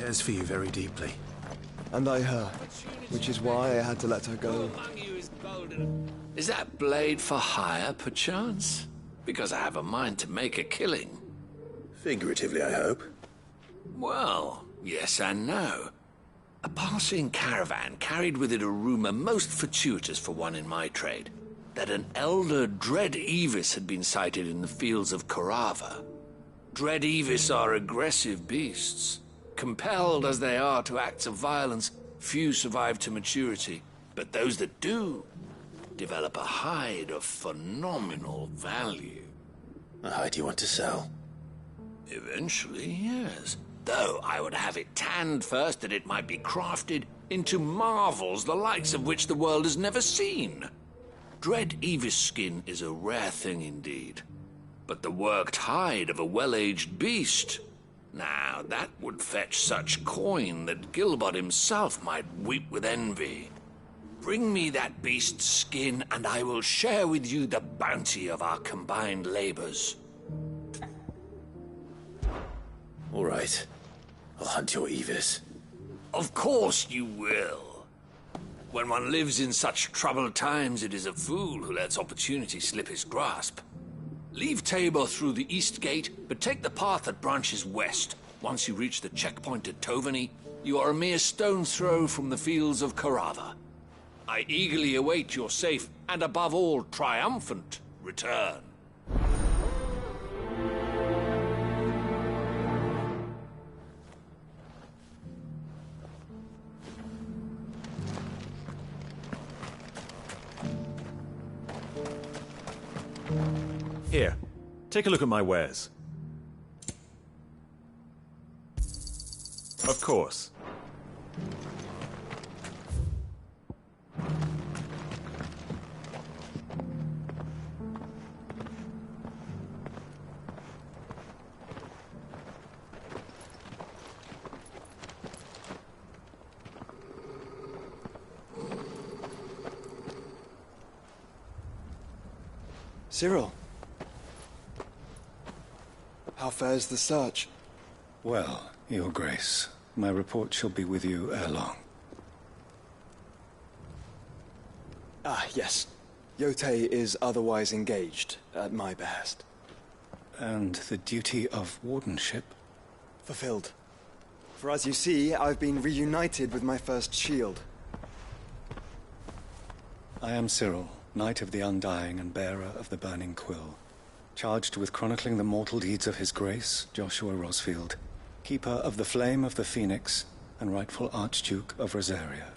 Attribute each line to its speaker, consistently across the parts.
Speaker 1: cares for you very deeply.
Speaker 2: And I her, which is why I had to let her go.
Speaker 3: Is that blade for hire, perchance? Because I have a mind to make a killing.
Speaker 1: Figuratively, I hope.
Speaker 3: Well, yes and no. A passing caravan carried with it a rumor most fortuitous for one in my trade, that an elder Dread Evis had been sighted in the fields of Korava. Dread Evis are aggressive beasts. Compelled as they are to acts of violence, few survive to maturity, but those that do develop a hide of phenomenal value.
Speaker 1: A hide you want to sell?
Speaker 3: Eventually, yes. Though I would have it tanned first that it might be crafted into marvels the likes of which the world has never seen. Dread Evis skin is a rare thing indeed. But the worked hide of a well-aged beast, now that would fetch such coin that Gilbert himself might weep with envy. Bring me that beast's skin, and I will share with you the bounty of our combined labors.
Speaker 1: All right. I'll hunt your Evis.
Speaker 3: Of course you will. When one lives in such troubled times, it is a fool who lets opportunity slip his grasp. Leave Tabor through the east gate, but take the path that branches west. Once you reach the checkpoint at Tovany, you are a mere stone's throw from the fields of Korava. I eagerly await your safe, and above all, triumphant return.
Speaker 4: Here, take a look at my wares. Of course.
Speaker 2: Cyril. How fares the search?
Speaker 5: Well, Your Grace, my report shall be with you ere long.
Speaker 2: Ah, yes. Yotei is otherwise engaged, at my behest.
Speaker 5: And the duty of wardenship?
Speaker 2: Fulfilled. For as you see, I've been reunited with my first shield.
Speaker 5: I am Cyril, Knight of the Undying and bearer of the Burning Quill, charged with chronicling the mortal deeds of His Grace, Joshua Rosfield, Keeper of the Flame of the Phoenix, and rightful Archduke of Rosaria.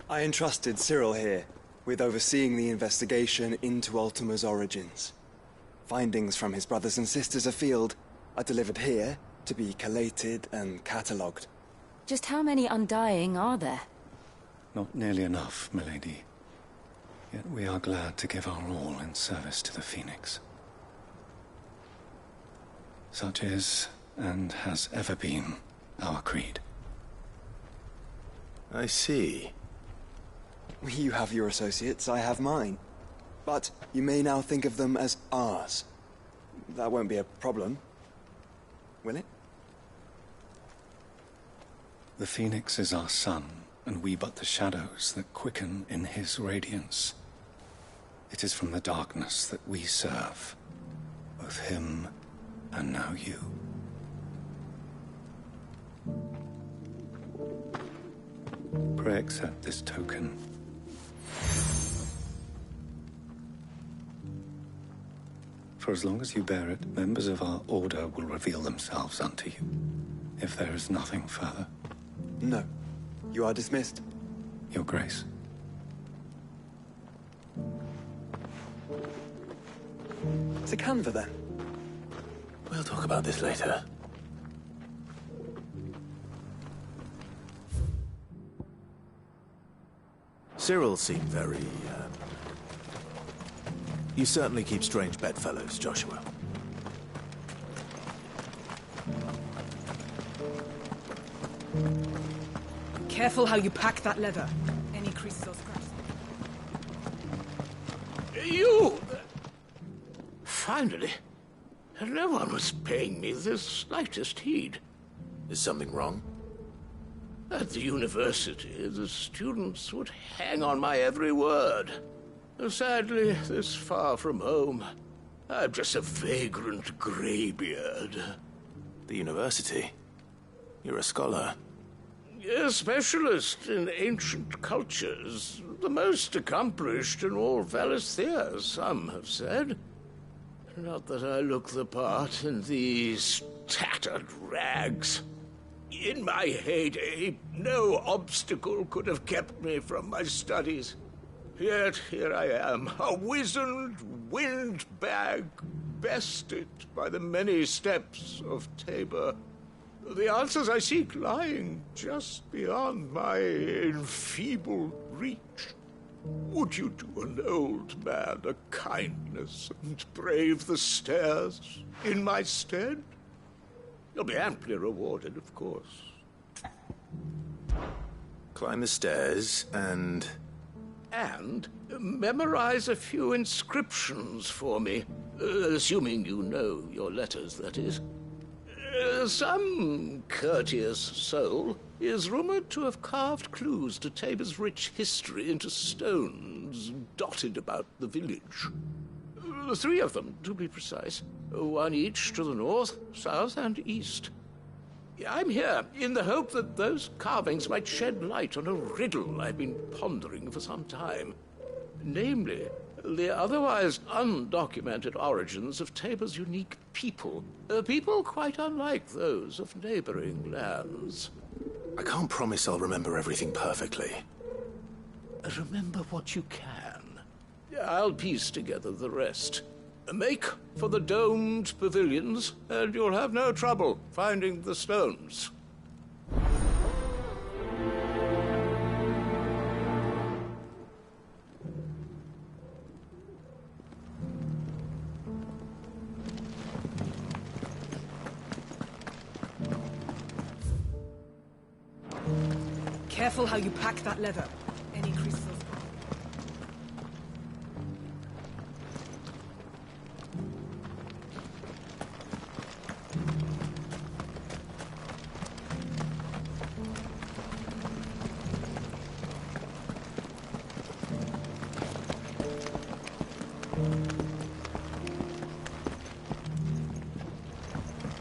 Speaker 2: I entrusted Cyril here with overseeing the investigation into Ultima's origins. Findings from his brothers and sisters afield are delivered here to be collated and catalogued.
Speaker 6: Just how many Undying are there?
Speaker 5: Not nearly enough, milady. Yet we are glad to give our all in service to the Phoenix. Such is, and has ever been, our creed.
Speaker 1: I see.
Speaker 2: You have your associates, I have mine. But you may now think of them as ours. That won't be a problem, will it?
Speaker 5: The Phoenix is our sun, and we but the shadows that quicken in his radiance. It is from the darkness that we serve, both him and now you. Pray accept this token. For as long as you bear it, members of our order will reveal themselves unto you, if there is nothing further.
Speaker 2: No. You are dismissed.
Speaker 5: Your Grace.
Speaker 2: To Canva, then.
Speaker 1: We'll talk about this later. Cyril seemed very, You certainly keep strange bedfellows, Joshua.
Speaker 7: Careful how you pack that leather. Any creases or scratches.
Speaker 3: You! Finally. No one was paying me the slightest heed.
Speaker 1: Is something wrong?
Speaker 3: At the university, the students would hang on my every word. Sadly, this far from home, I'm just a vagrant greybeard.
Speaker 1: The university? You're a scholar.
Speaker 3: A specialist in ancient cultures. The most accomplished in all Valisthea, some have said. Not that I look the part in these tattered rags. In my heyday, no obstacle could have kept me from my studies. Yet here I am, a wizened windbag, bested by the many steps of Tabor. The answers I seek lying just beyond my enfeebled reach. Would you do an old man a kindness and brave the stairs in my stead? You'll be amply rewarded, of course.
Speaker 1: Climb the stairs and
Speaker 3: memorize a few inscriptions for me, assuming you know your letters, that is. Some courteous soul is rumored to have carved clues to Tabor's rich history into stones dotted about the village. 3 of them, to be precise. 1 each to the north, south, and east. I'm here in the hope that those carvings might shed light on a riddle I've been pondering for some time. Namely, the otherwise undocumented origins of Tabor's unique people. People quite unlike those of neighboring lands.
Speaker 1: I can't promise I'll remember everything perfectly.
Speaker 3: Remember what you can. I'll piece together the rest. Make for the domed pavilions, and you'll have no trouble finding the stones.
Speaker 7: Careful how you pack that leather. Any crystals.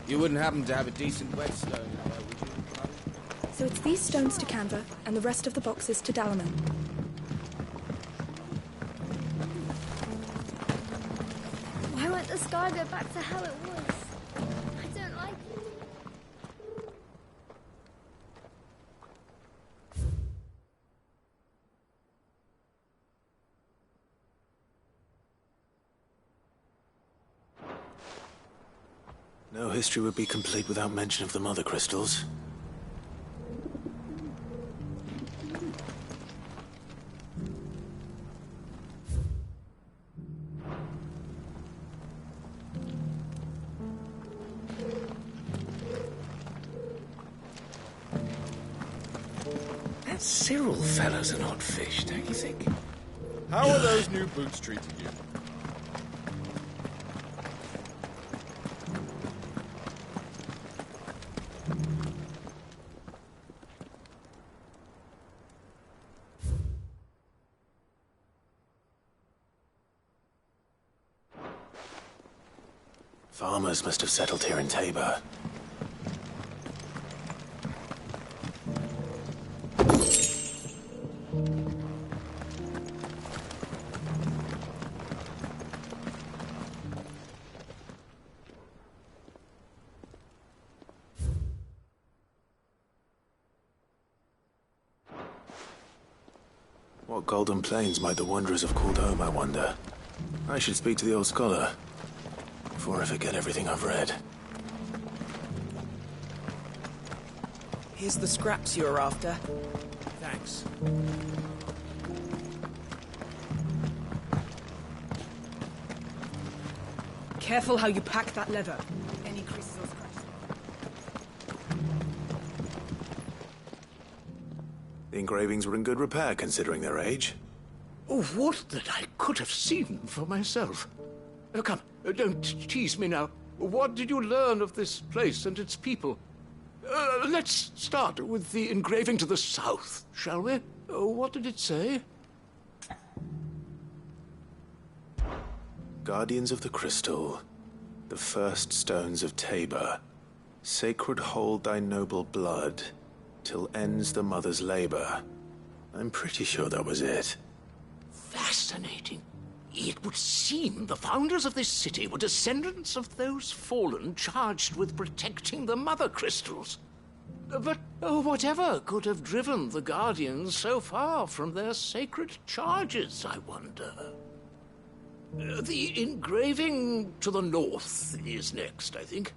Speaker 8: You wouldn't happen to have a decent whetstone, would you?
Speaker 9: So it's these stones to Canva, and the rest of the boxes to Dalaman.
Speaker 10: Why won't the sky go back to how it was? I don't like it.
Speaker 1: No history would be complete without mention of the mother crystals.
Speaker 3: That Cyril fellow's an odd fish, don't you think?
Speaker 8: How are those new boots treating you?
Speaker 1: Farmers must have settled here in Tabor. What golden plains might the wanderers have called home, I wonder? I should speak to the old scholar before I forget everything I've read.
Speaker 7: Here's the scraps you're after.
Speaker 8: Thanks.
Speaker 7: Careful how you pack that leather. Any creases or scratches.
Speaker 1: The engravings were in good repair, considering their age.
Speaker 3: Oh, would that I could have seen them for myself. Come, don't tease me now. What did you learn of this place and its people? Let's start with the engraving to the south, shall we? What did it say?
Speaker 1: Guardians of the Crystal, the first stones of Tabor, sacred hold thy noble blood, till ends the mother's labor. I'm pretty sure that was it.
Speaker 3: Fascinating. It would seem the founders of this city were descendants of those fallen charged with protecting the mother crystals. But whatever could have driven the Guardians so far from their sacred charges, I wonder? The engraving to the north is next, I think.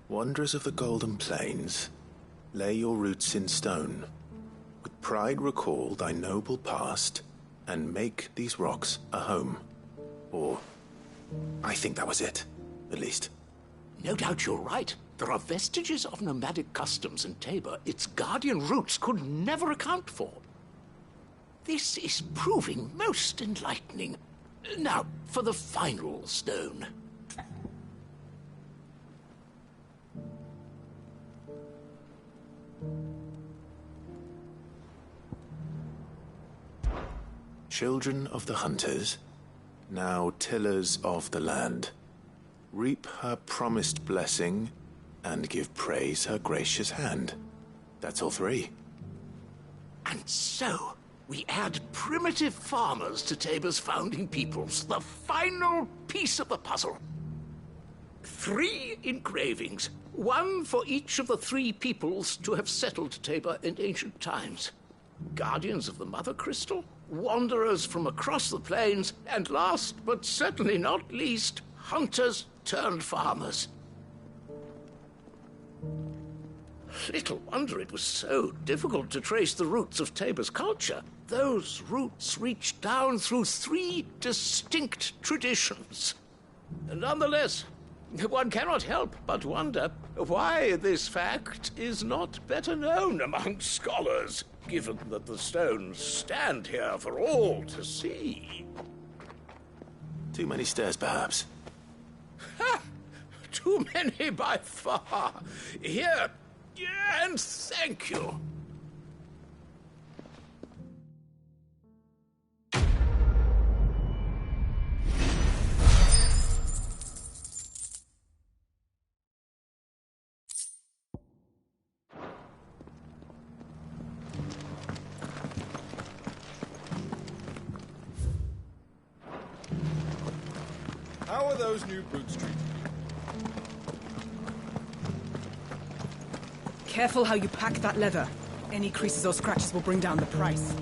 Speaker 1: Wanderers of the Golden Plains, lay your roots in stone. With pride recall thy noble past, and make these rocks a home. Or, I think that was it, at least.
Speaker 3: No doubt you're right. There are vestiges of nomadic customs in Tabor its guardian roots could never account for. This is proving most enlightening. Now, for the final stone.
Speaker 1: Children of the hunters, now tillers of the land, reap her promised blessing and give praise her gracious hand. That's all three.
Speaker 3: And so, we add primitive farmers to Tabor's founding peoples, the final piece of the puzzle. 3 engravings, one for each of the 3 peoples to have settled Tabor in ancient times. Guardians of the Mother Crystal, wanderers from across the plains, and last but certainly not least, hunters turned farmers. Little wonder it was so difficult to trace the roots of Tabor's culture. Those roots reach down through 3 distinct traditions. Nonetheless, one cannot help but wonder why this fact is not better known among scholars, given that the stones stand here for all to see.
Speaker 1: Too many stairs, perhaps.
Speaker 3: Ha! Too many by far. Here, and thank you.
Speaker 8: How are those new boots treating you?
Speaker 7: Careful how you pack that leather. Any creases or scratches will bring down the price.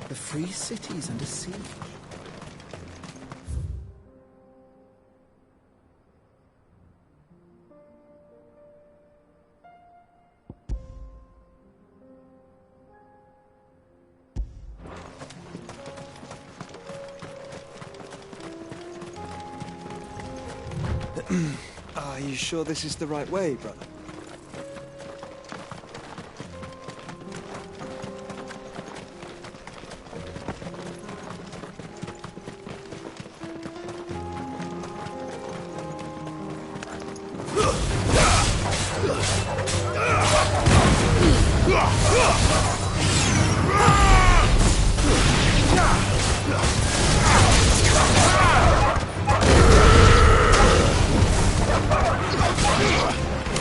Speaker 8: The free city's under siege.
Speaker 2: Are you sure this is the right way, brother?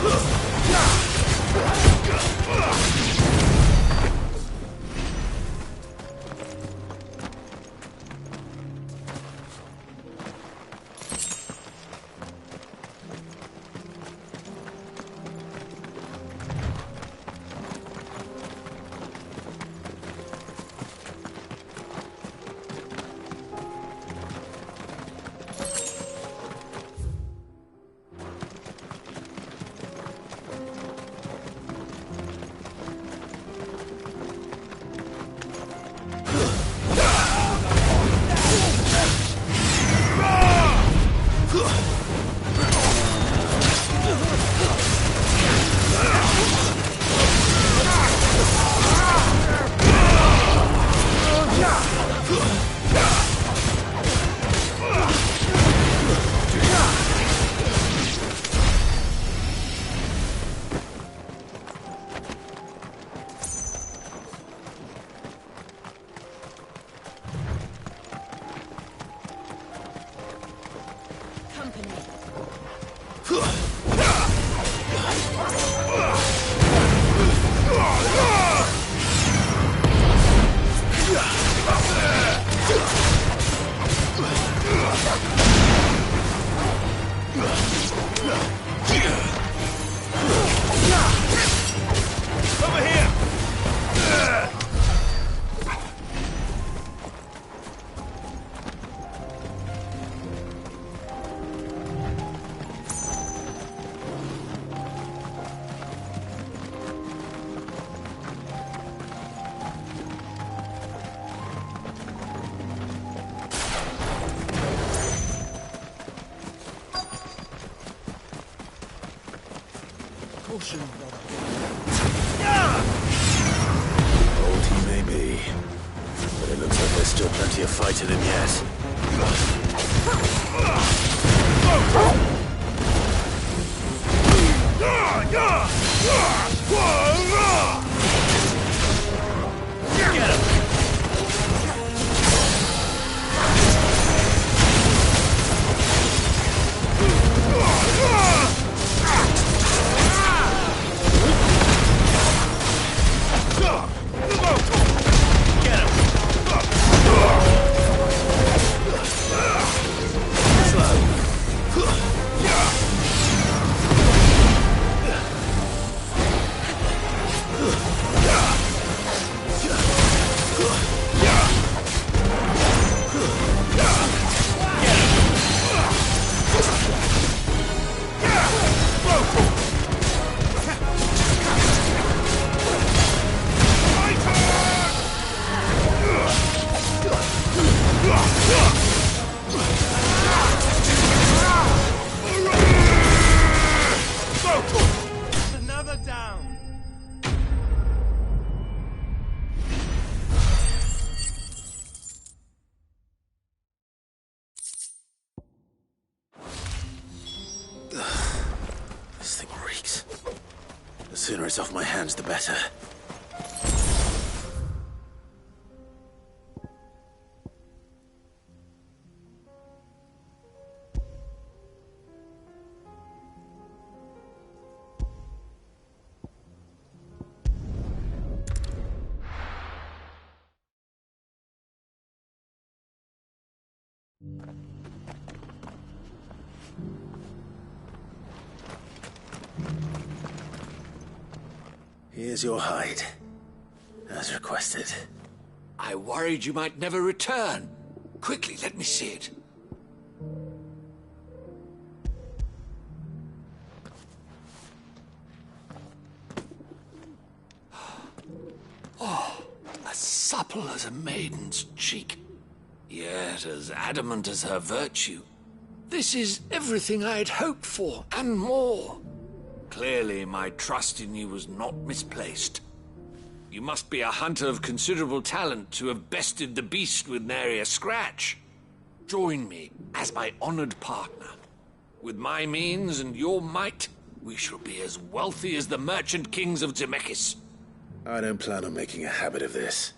Speaker 1: Ugh!
Speaker 8: caution, brother.
Speaker 1: Old he may be, but it looks like there's still plenty of fight in him yet.
Speaker 4: Get him!
Speaker 8: Another down.
Speaker 1: This thing reeks. The sooner it's off my hands, the better. Here's your hide, as requested.
Speaker 3: I worried you might never return. Quickly, let me see it. Oh, as supple as a maiden's cheek, yet as adamant as her virtue. This is everything I had hoped for, and more. Clearly, my trust in you was not misplaced. You must be a hunter of considerable talent to have bested the beast with nary a scratch. Join me as my honored partner. With my means and your might, we shall be as wealthy as the merchant kings of Zemeckis.
Speaker 1: I don't plan on making a habit of this.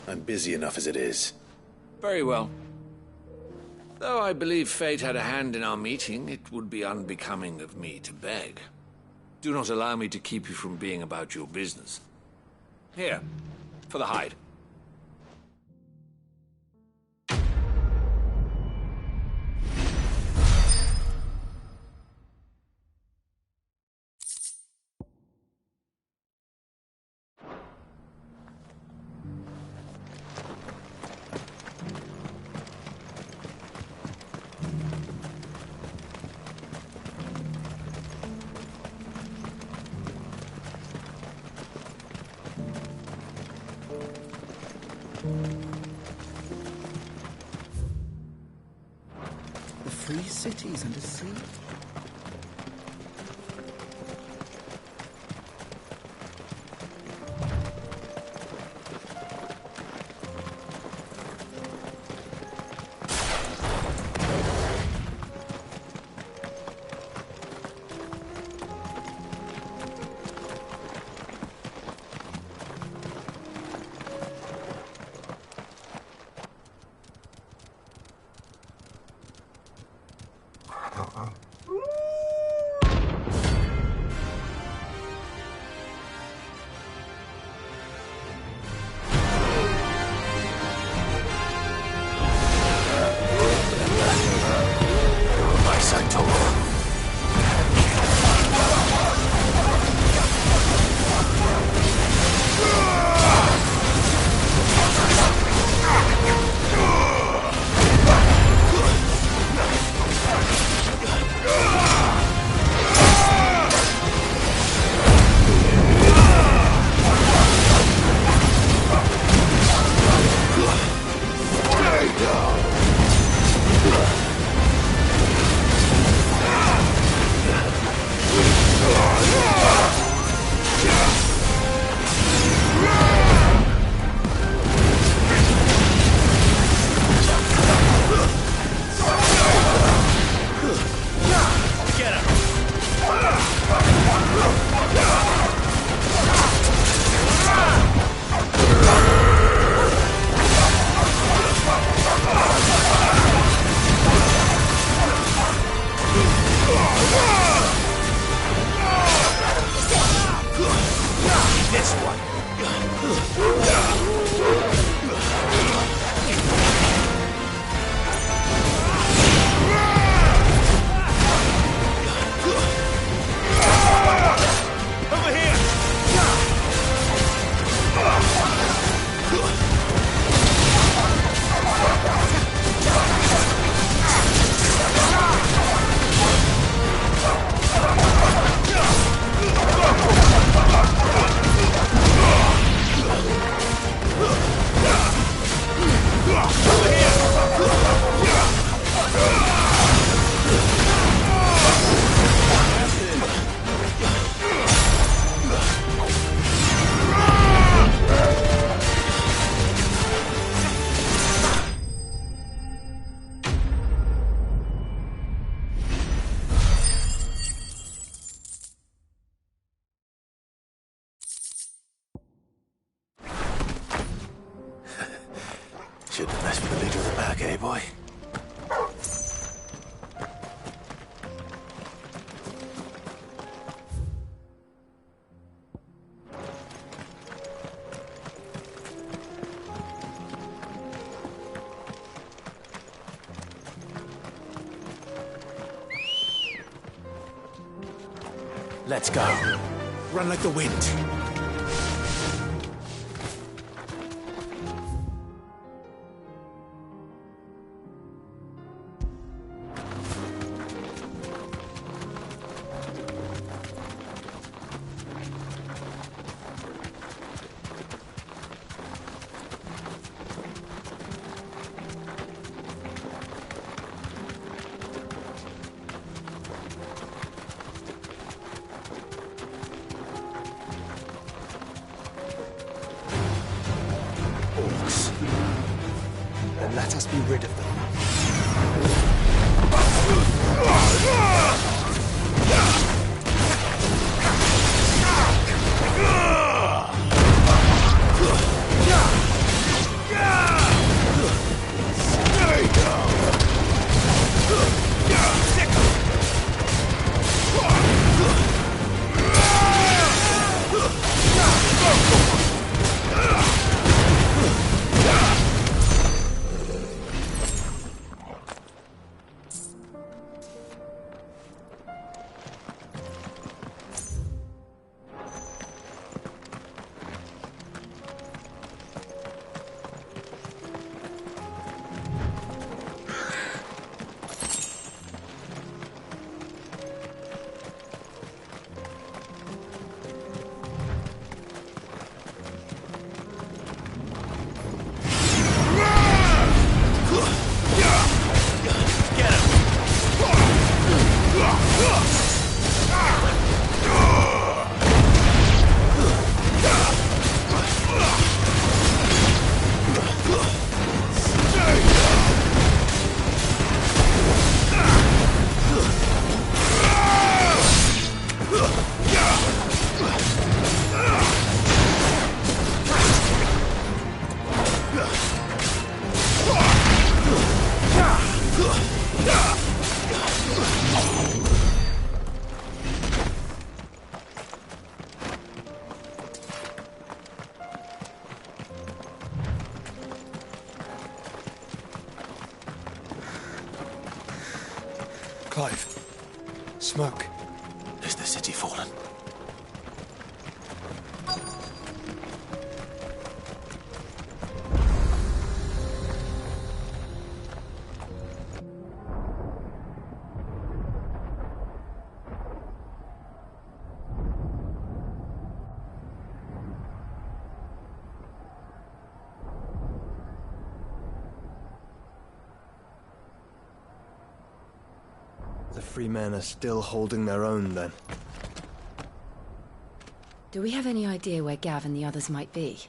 Speaker 1: I'm busy enough as it is.
Speaker 3: Very well. Though I believe fate had a hand in our meeting, it would be unbecoming of me to beg. Do not allow me to keep you from being about your business. Here, for the hide.
Speaker 8: The free cities under sea.
Speaker 1: Shouldn't mess with the leader of the pack, eh, boy? Let's go. Run like the wind.
Speaker 2: Then let us be rid of them. Clive. Smoke.
Speaker 1: Is the city fallen?
Speaker 2: The free men are still holding their own, then.
Speaker 6: Do we have any idea where Gav and the others might be?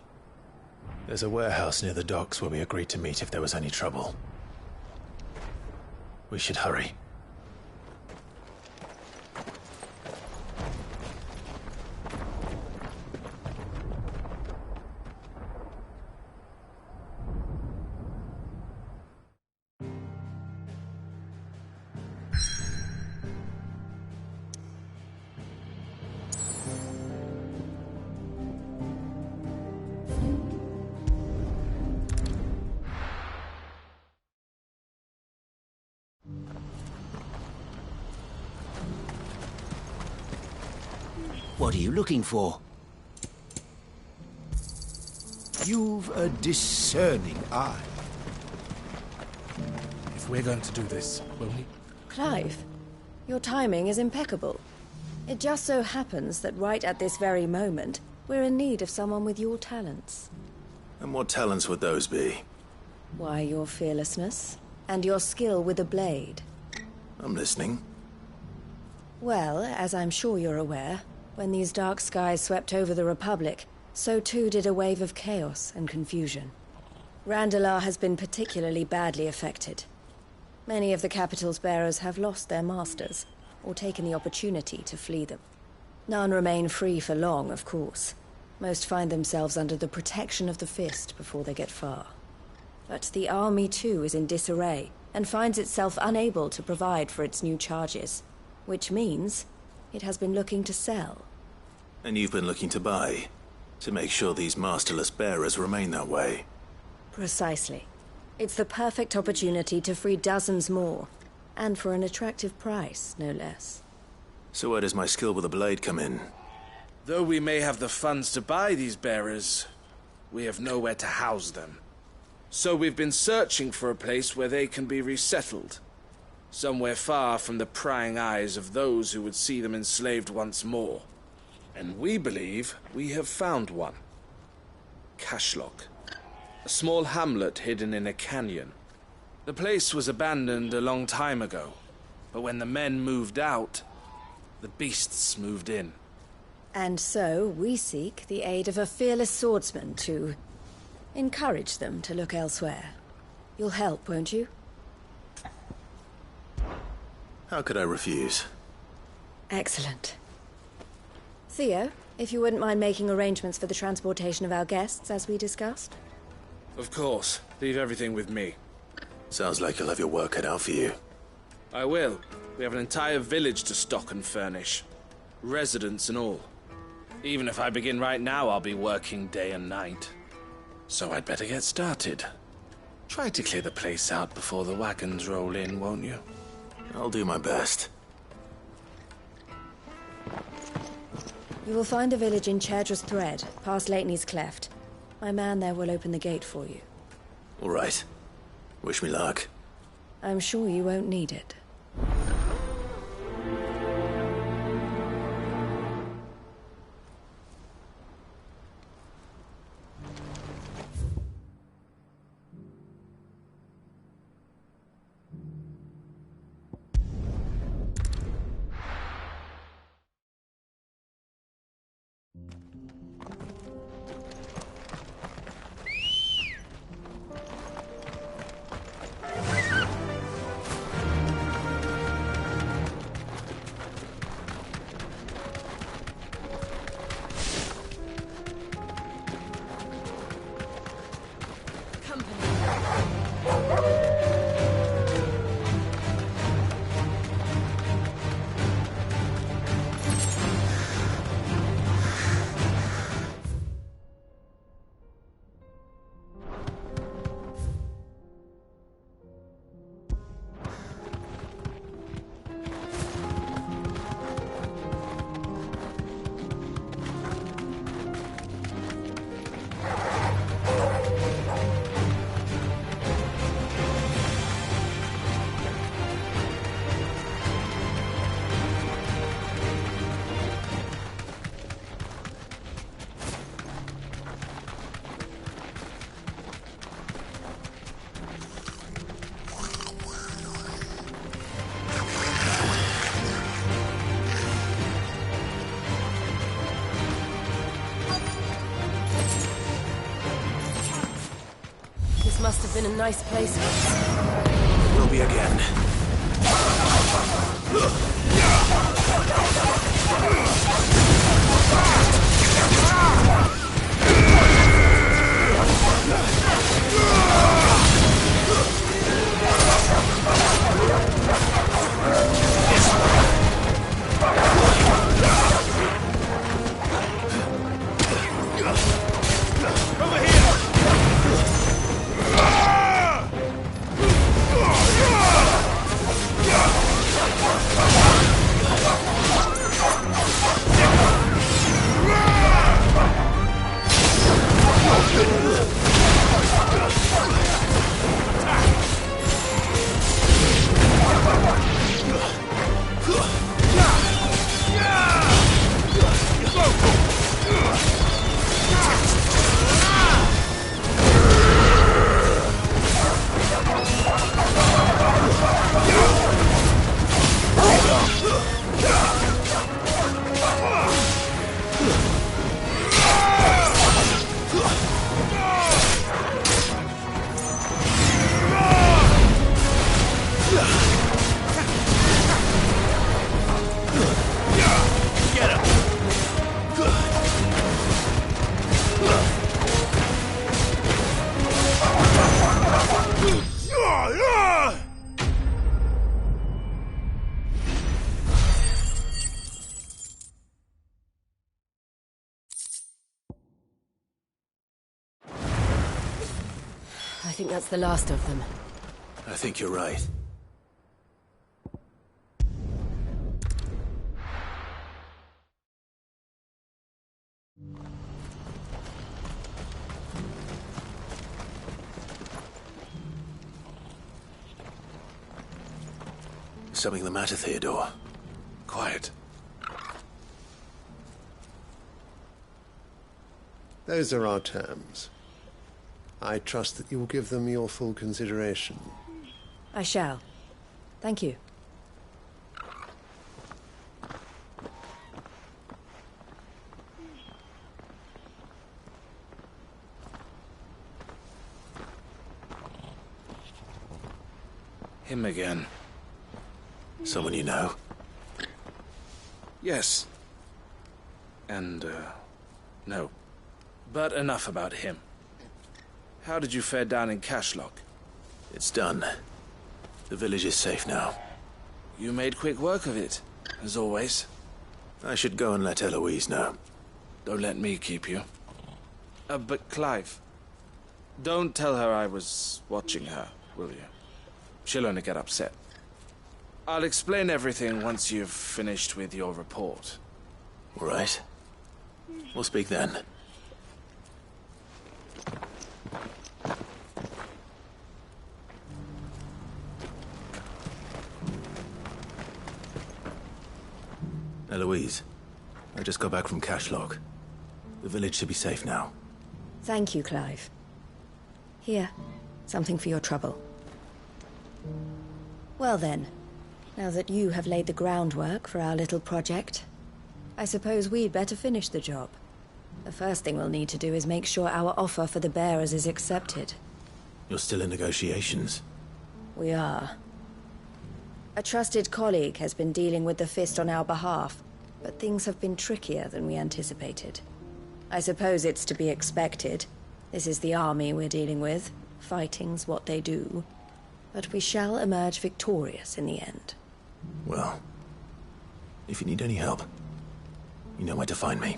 Speaker 1: There's a warehouse near the docks where we agreed to meet if there was any trouble. We should hurry.
Speaker 11: What are you looking for?
Speaker 8: You've a discerning eye. If we're going to do this, will we?
Speaker 12: Clive, your timing is impeccable. It just so happens that right at this very moment, we're in need of someone with your talents.
Speaker 1: And what talents would those be?
Speaker 12: Why, your fearlessness, and your skill with a blade.
Speaker 1: I'm listening.
Speaker 12: Well, as I'm sure you're aware, when these dark skies swept over the Republic, so too did a wave of chaos and confusion. Randalar has been particularly badly affected. Many of the capital's bearers have lost their masters, or taken the opportunity to flee them. None remain free for long, of course. Most find themselves under the protection of the Fist before they get far. But the army too is in disarray, and finds itself unable to provide for its new charges. Which means it has been looking to sell.
Speaker 1: And you've been looking to buy, to make sure these masterless bearers remain that way.
Speaker 12: Precisely. It's the perfect opportunity to free dozens more, and for an attractive price, no less.
Speaker 1: So where does my skill with a blade come in?
Speaker 8: Though we may have the funds to buy these bearers, we have nowhere to house them. So we've been searching for a place where they can be resettled. Somewhere far from the prying eyes of those who would see them enslaved once more. And we believe we have found one. Cashlock. A small hamlet hidden in a canyon. The place was abandoned a long time ago, but when the men moved out, the beasts moved in.
Speaker 12: And so we seek the aid of a fearless swordsman to encourage them to look elsewhere. You'll help, won't you?
Speaker 1: How could I refuse?
Speaker 12: Excellent. Theo, if you wouldn't mind making arrangements for the transportation of our guests, as we discussed.
Speaker 8: Of course. Leave everything with me.
Speaker 1: Sounds like you'll have your work cut out for you.
Speaker 8: I will. We have an entire village to stock and furnish. Residents and all. Even if I begin right now, I'll be working day and night. So I'd better get started. Try to clear the place out before the wagons roll in, won't you?
Speaker 1: I'll do my best.
Speaker 12: You will find a village in Chairdra's Thread, past Lateney's Cleft. My man there will open the gate for you.
Speaker 1: All right. Wish me luck.
Speaker 12: I'm sure you won't need it. Must have been a nice place once.
Speaker 1: Will be again.
Speaker 6: I think that's the last of them.
Speaker 1: I think you're right. Something the matter, Theodore?
Speaker 3: Quiet.
Speaker 13: Those are our terms. I trust that you will give them your full consideration.
Speaker 12: I shall. Thank you.
Speaker 8: Him again.
Speaker 1: Someone you know?
Speaker 8: Yes. And, no. But enough about him. How did you fare down in Cashlock?
Speaker 1: It's done. The village is safe now.
Speaker 8: You made quick work of it, as always.
Speaker 1: I should go and let Eloise know.
Speaker 8: Don't let me keep you. But Clive, don't tell her I was watching her, will you? She'll only get upset. I'll explain everything once you've finished with your report.
Speaker 1: All right. We'll speak then. Eloise, I just got back from Cashlock. The village should be safe now.
Speaker 12: Thank you, Clive. Here, something for your trouble. Well then, now that you have laid the groundwork for our little project, I suppose we'd better finish the job. The first thing we'll need to do is make sure our offer for the bearers is accepted.
Speaker 1: You're still in negotiations?
Speaker 12: We are. A trusted colleague has been dealing with the Fist on our behalf, but things have been trickier than we anticipated. I suppose it's to be expected. This is the army we're dealing with. Fighting's what they do. But we shall emerge victorious in the end.
Speaker 1: Well, if you need any help, you know where to find me.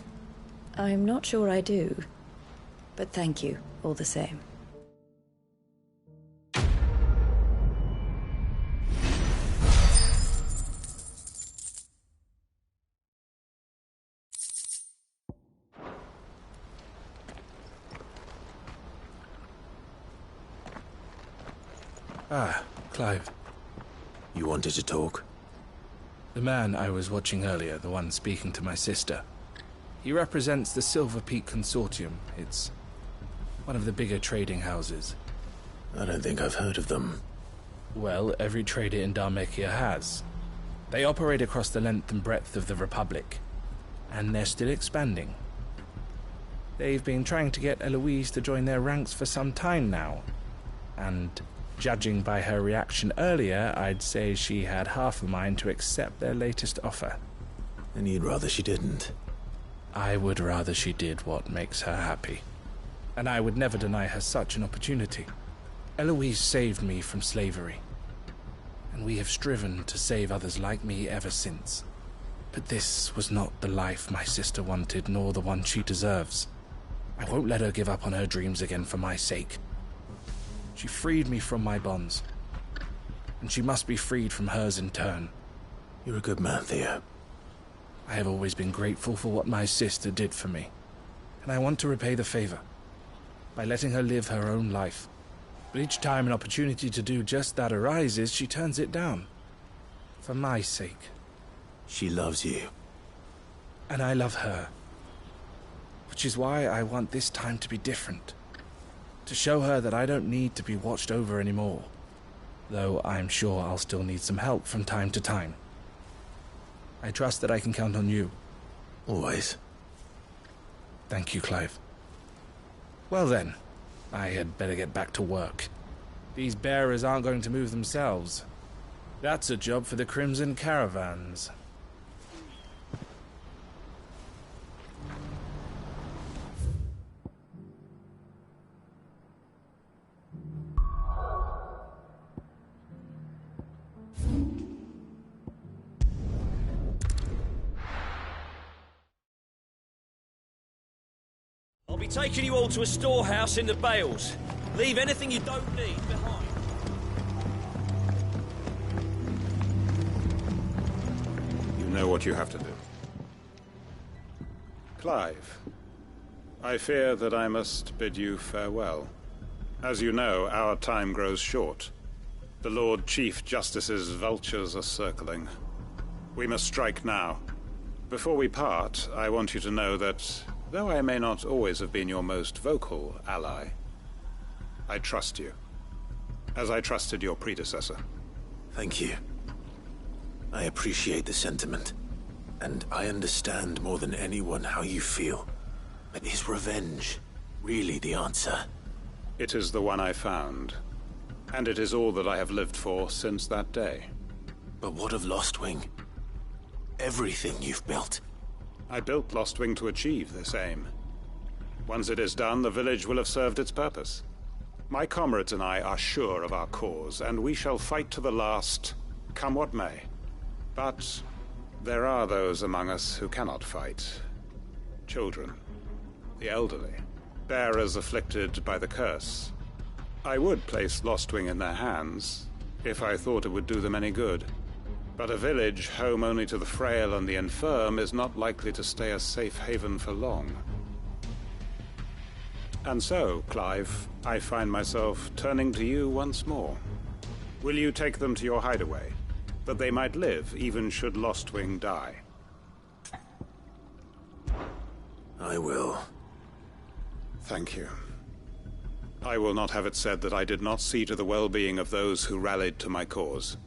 Speaker 12: I'm not sure I do, but thank you all the same.
Speaker 8: Ah, Clive.
Speaker 1: You wanted to talk?
Speaker 8: The man I was watching earlier, the one speaking to my sister. He represents the Silver Peak Consortium. It's one of the bigger trading houses.
Speaker 1: I don't think I've heard of them.
Speaker 8: Well, every trader in Dharmekia has. They operate across the length and breadth of the Republic, and they're still expanding. They've been trying to get Eloise to join their ranks for some time now, and judging by her reaction earlier, I'd say she had half a mind to accept their latest offer.
Speaker 1: And you'd rather she didn't?
Speaker 8: I would rather she did what makes her happy. And I would never deny her such an opportunity. Eloise saved me from slavery, and we have striven to save others like me ever since. But this was not the life my sister wanted, nor the one she deserves. I won't let her give up on her dreams again for my sake. She freed me from my bonds, and she must be freed from hers in turn.
Speaker 1: You're a good man, Theo.
Speaker 8: I have always been grateful for what my sister did for me, and I want to repay the favor by letting her live her own life. But each time an opportunity to do just that arises, she turns it down. For my sake.
Speaker 1: She loves you.
Speaker 8: And I love her. Which is why I want this time to be different. To show her that I don't need to be watched over anymore. Though I'm sure I'll still need some help from time to time. I trust that I can count on you.
Speaker 1: Always.
Speaker 8: Thank you, Clive. Well then, I had better get back to work. These bearers aren't going to move themselves. That's a job for the Crimson Caravans.
Speaker 14: I'll be taking you all to a storehouse in the Bales. Leave anything you don't need behind.
Speaker 15: You know what you have to do. Clive, I fear that I must bid you farewell. As you know, our time grows short. The Lord Chief Justice's vultures are circling. We must strike now. Before we part, I want you to know that, though I may not always have been your most vocal ally, I trust you, as I trusted your predecessor.
Speaker 1: Thank you. I appreciate the sentiment, and I understand more than anyone how you feel. But is revenge really the answer?
Speaker 15: It is the one I found, and it is all that I have lived for since that day.
Speaker 1: But what of Lostwing? Everything you've built.
Speaker 15: I built Lostwing to achieve this aim. Once it is done, the village will have served its purpose. My comrades and I are sure of our cause, and we shall fight to the last, come what may. But there are those among us who cannot fight. Children, the elderly, bearers afflicted by the curse. I would place Lostwing in their hands, if I thought it would do them any good. But a village home only to the frail and the infirm is not likely to stay a safe haven for long. And so, Clive, I find myself turning to you once more. Will you take them to your hideaway, that they might live even should Lostwing die?
Speaker 1: I will.
Speaker 15: Thank you. I will not have it said that I did not see to the well-being of those who rallied to my cause.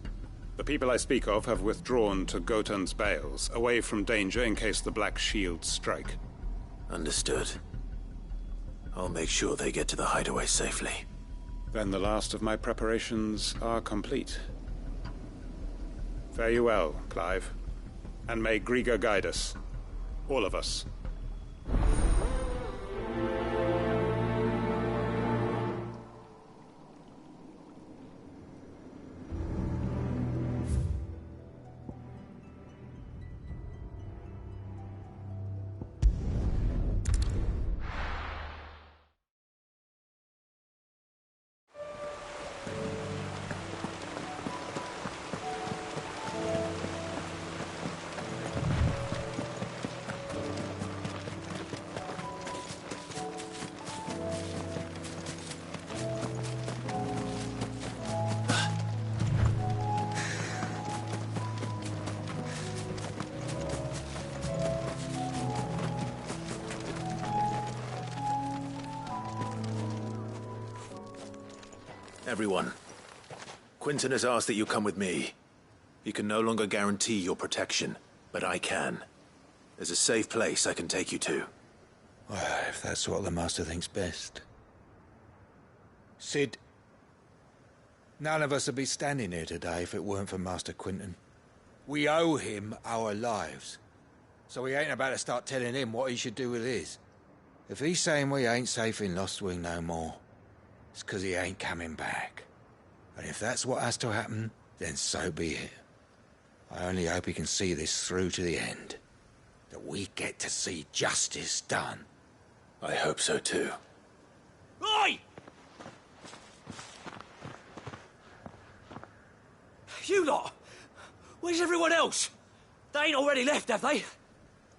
Speaker 15: The people I speak of have withdrawn to Gotan's Bales, away from danger in case the Black Shields strike.
Speaker 1: Understood. I'll make sure they get to the hideaway safely.
Speaker 15: Then the last of my preparations are complete. Fare you well, Clive. And may Griga guide us. All of us.
Speaker 1: Everyone, Quinton has asked that you come with me. He can no longer guarantee your protection, but I can. There's a safe place I can take you to.
Speaker 16: Well, if that's what the Master thinks best. Sid, none of us would be standing here today if it weren't for Master Quinton. We owe him our lives. So we ain't about to start telling him what he should do with his. If he's saying we ain't safe in Lostwing no more, it's 'cause he ain't coming back. And if that's what has to happen, then so be it. I only hope he can see this through to the end. That we get to see justice done.
Speaker 1: I hope so too.
Speaker 14: Oi! You lot! Where's everyone else? They ain't already left, have they?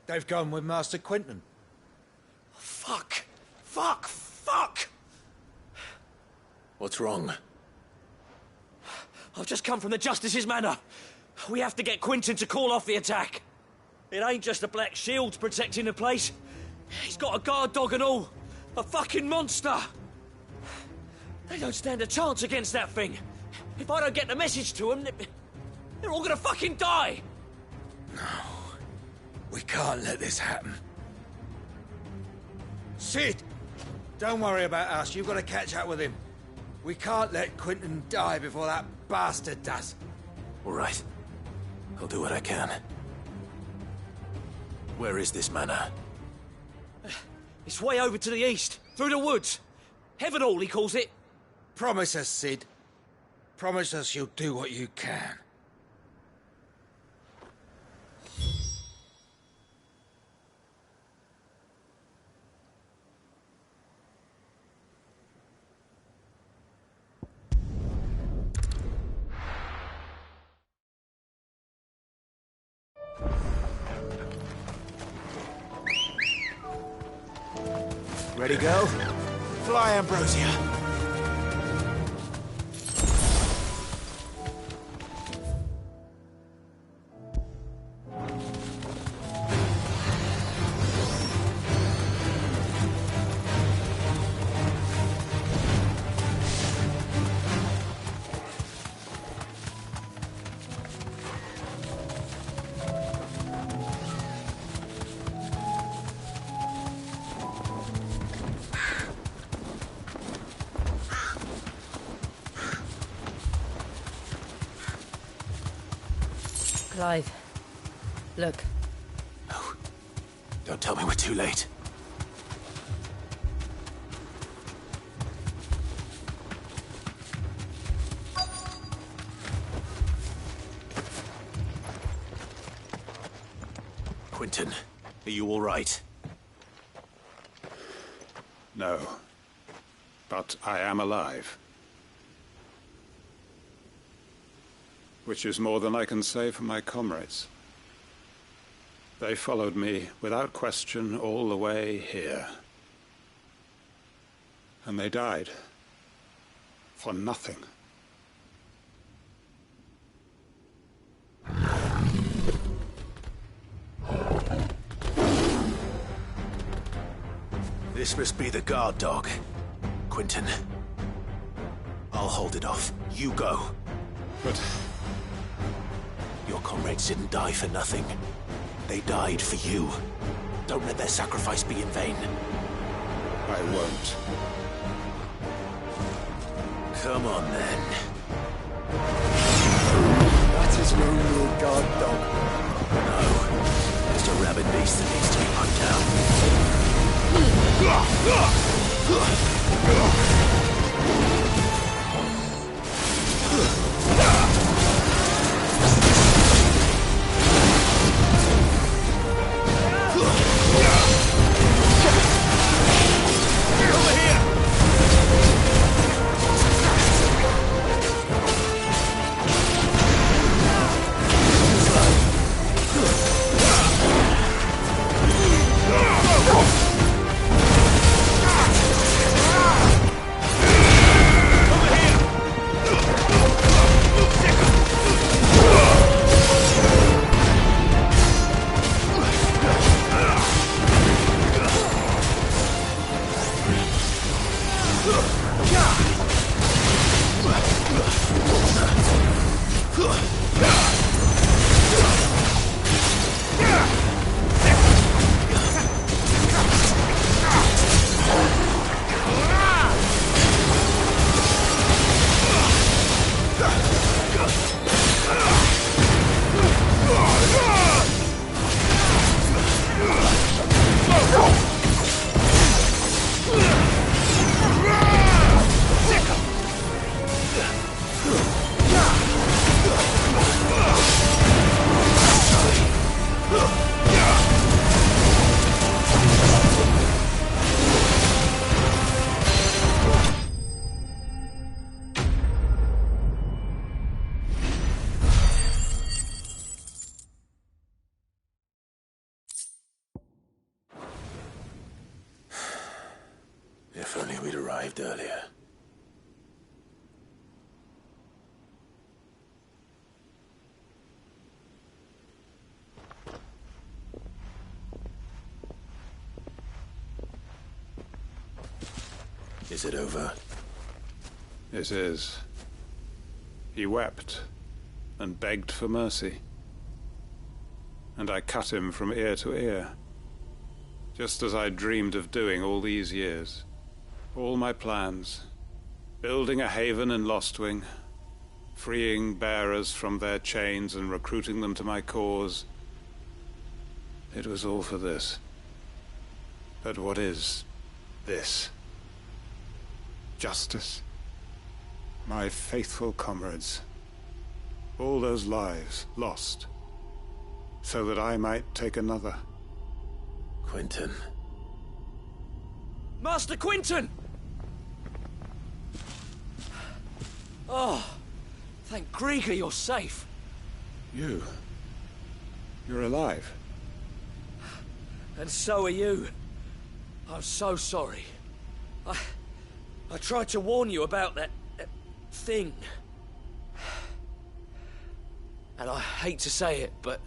Speaker 16: They've gone with Master Quinton.
Speaker 14: Fuck! Fuck! Fuck!
Speaker 1: What's wrong?
Speaker 14: I've just come from the Justice's manor. We have to get Quinton to call off the attack. It ain't just the Black Shields protecting the place. He's got a guard dog and all. A fucking monster. They don't stand a chance against that thing. If I don't get the message to them, they're all gonna fucking die.
Speaker 16: No. We can't let this happen. Sid! Don't worry about us. You've got to catch up with him. We can't let Quinton die before that bastard does.
Speaker 1: All right. I'll do what I can. Where is this manor?
Speaker 14: It's way over to the east, through the woods. Heavenhall, he calls it.
Speaker 16: Promise us, Sid. Promise us you'll do what you can.
Speaker 1: Ready, girl? Fly, Ambrosia.
Speaker 6: Clive, look.
Speaker 1: No. Don't tell me we're too late. Quentin, are you all right?
Speaker 15: No. But I am alive. Which is more than I can say for my comrades. They followed me without question all the way here. And they died. For nothing.
Speaker 1: This must be the guard dog. Quentin. I'll hold it off. You go.
Speaker 15: But...
Speaker 1: your comrades didn't die for nothing. They died for you. Don't let their sacrifice be in vain.
Speaker 15: I won't.
Speaker 1: Come on, then.
Speaker 2: That is no mere guard dog.
Speaker 1: No. Just a rabid beast that needs to be put down. If only we'd arrived earlier. Is it over?
Speaker 15: It is. He wept and begged for mercy. And I cut him from ear to ear. Just as I dreamed of doing all these years. All my plans. Building a haven in Lostwing. Freeing bearers from their chains and recruiting them to my cause. It was all for this. But what is this? Justice? My faithful comrades. All those lives lost. So that I might take another.
Speaker 1: Quentin.
Speaker 14: Master Quentin! Oh, thank Grieger you're safe.
Speaker 15: You're alive.
Speaker 14: And so are you. I'm so sorry. I tried to warn you about that thing. And I hate to say it, but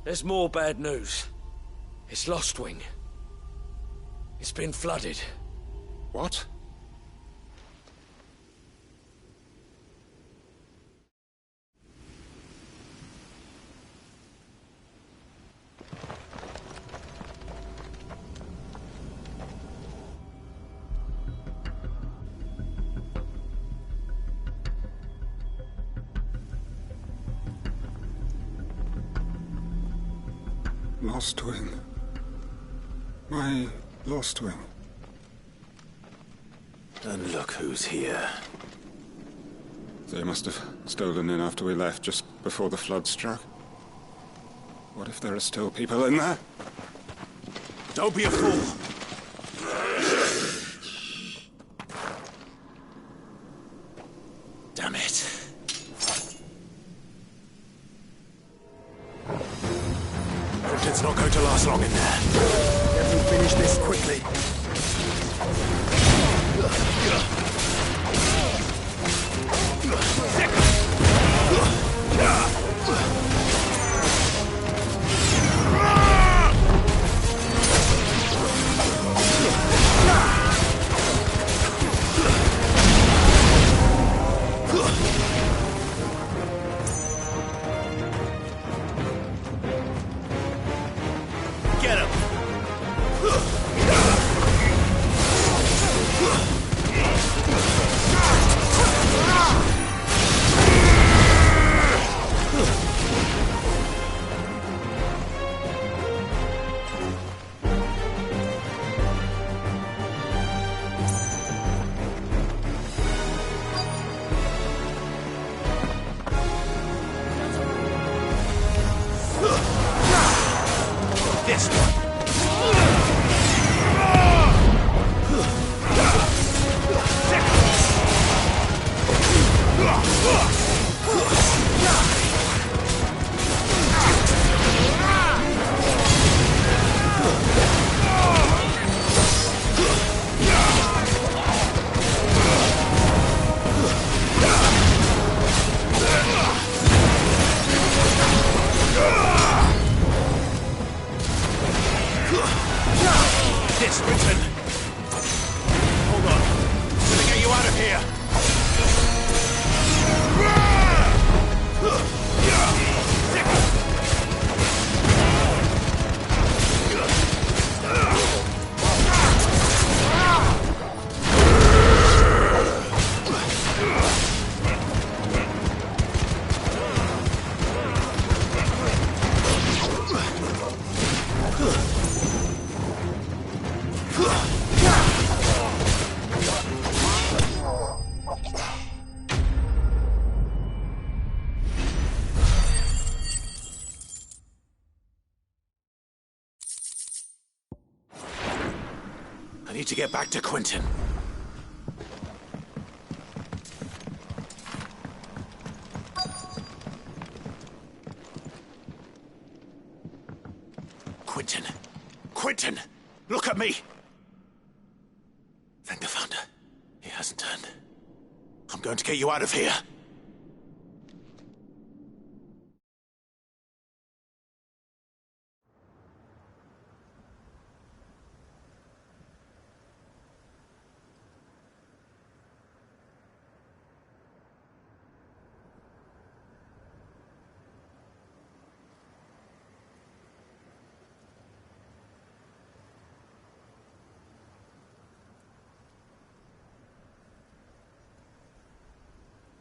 Speaker 14: there's more bad news. It's Lostwing. It's been flooded.
Speaker 15: What? Lostwing. My Lostwing.
Speaker 1: And look who's here.
Speaker 15: They must have stolen in after we left, just before the flood struck. What if there are still people in there?
Speaker 1: Don't be a fool! Damn it. It's not going to last long in there.
Speaker 2: Let me finish this quickly.
Speaker 1: Get him! This one! This, Richard! Hold on. I'm gonna get you out of here! I need to get back to Quentin. Quentin! Quentin! Look at me! Thank the Founder. He hasn't turned. I'm going to get you out of here.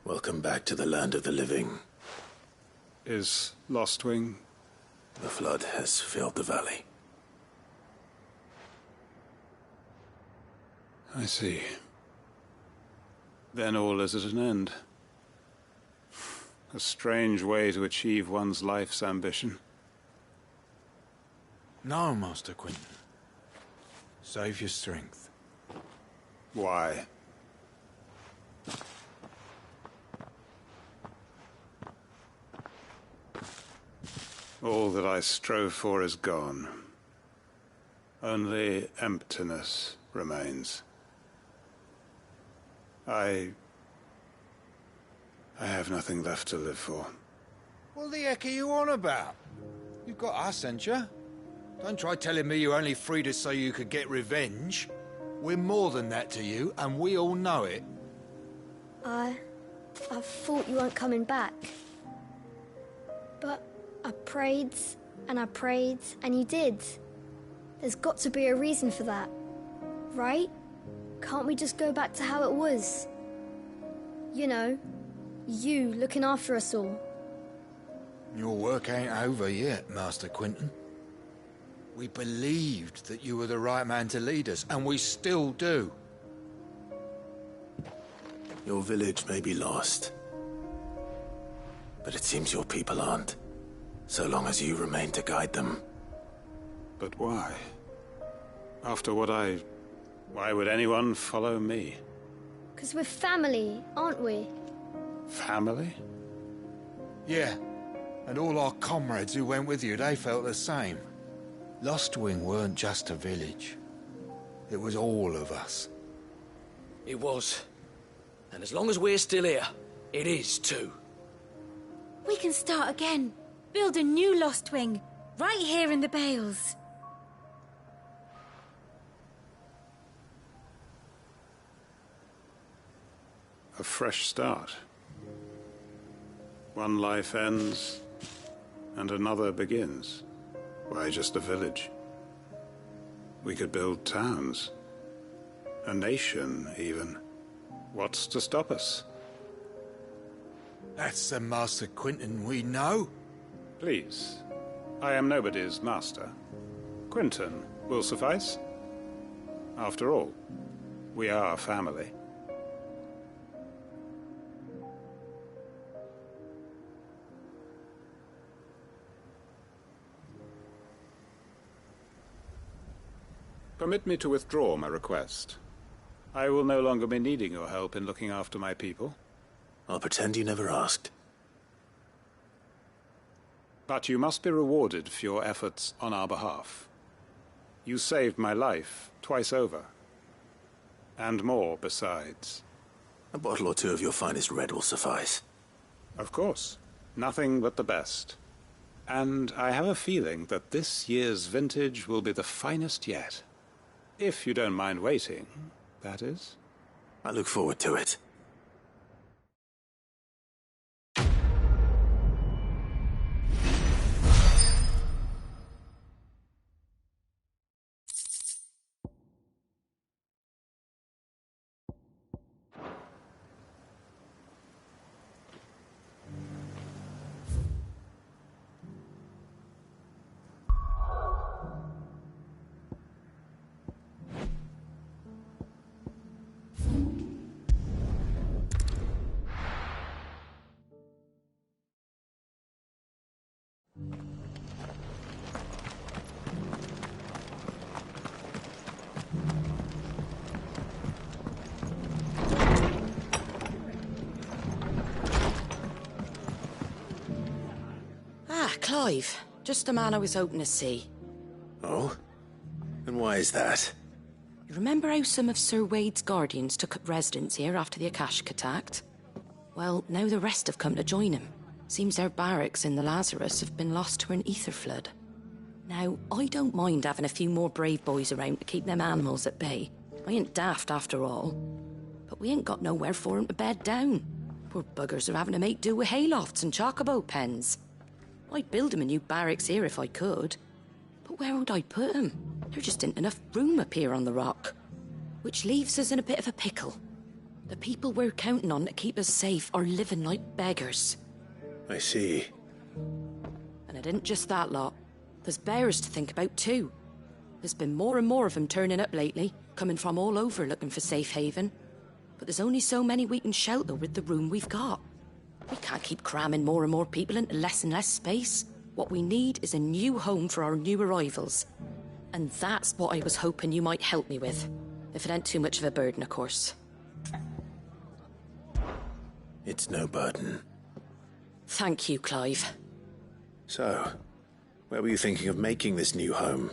Speaker 1: Welcome back to the land of the living.
Speaker 15: Is Lostwing?
Speaker 1: The flood has filled the valley.
Speaker 15: I see. Then all is at an end. A strange way to achieve one's life's ambition.
Speaker 16: No, Master Quentin. Save your strength.
Speaker 15: Why? All that I strove for is gone. Only emptiness remains. I have nothing left to live for.
Speaker 16: What the heck are you on about? You've got us, ain't you? Don't try telling me you only freed us so you could get revenge. We're more than that to you, and we all know it.
Speaker 10: I thought you weren't coming back. But I prayed, and you did. There's got to be a reason for that, right? Can't we just go back to how it was? You know, you looking after us all.
Speaker 16: Your work ain't over yet, Master Quinton. We believed that you were the right man to lead us, and we still do.
Speaker 1: Your village may be lost, but it seems your people aren't, so long as you remain to guide them.
Speaker 15: But why? After what why would anyone follow me?
Speaker 10: 'Cause we're family, aren't we?
Speaker 15: Family?
Speaker 16: Yeah, and all our comrades who went with you, they felt the same. Lostwing weren't just a village. It was all of us.
Speaker 14: It was. And as long as we're still here, it is too.
Speaker 17: We can start again. Build a new Lostwing, right here in the Bales.
Speaker 15: A fresh start. One life ends, and another begins. Why just a village? We could build towns. A nation, even. What's to stop us?
Speaker 16: That's the Master Quinton we know.
Speaker 15: Please. I am nobody's master. Quinton will suffice. After all, we are family. Permit me to withdraw my request. I will no longer be needing your help in looking after my people.
Speaker 1: I'll pretend you never asked.
Speaker 15: But you must be rewarded for your efforts on our behalf. You saved my life twice over. And more besides.
Speaker 1: A bottle or two of your finest red will suffice.
Speaker 15: Of course. Nothing but the best. And I have a feeling that this year's vintage will be the finest yet. If you don't mind waiting, that is.
Speaker 1: I look forward to it.
Speaker 6: Clive, just the man I was hoping to see.
Speaker 1: Oh? And why is that?
Speaker 6: You remember how some of Sir Wade's guardians took up residence here after the Akashic attacked? Well, now the rest have come to join him. Seems their barracks in the Lazarus have been lost to an ether flood. Now, I don't mind having a few more brave boys around to keep them animals at bay. I ain't daft after all. But we ain't got nowhere for 'em to bed down. Poor buggers are having to make do with haylofts and chocobo pens. I'd build 'em a new barracks here if I could. But where would I put 'em? There just ain't enough room up here on the rock. Which leaves us in a bit of a pickle. The people we're counting on to keep us safe are living like beggars.
Speaker 1: I see.
Speaker 6: And it ain't just that lot. There's bears to think about too. There's been more and more of 'em turning up lately, coming from all over looking for safe haven. But there's only so many we can shelter with the room we've got. We can't keep cramming more and more people into less and less space. What we need is a new home for our new arrivals. And that's what I was hoping you might help me with. If it ain't too much of a burden, of course.
Speaker 1: It's no burden.
Speaker 6: Thank you, Clive.
Speaker 1: So, where were you thinking of making this new home?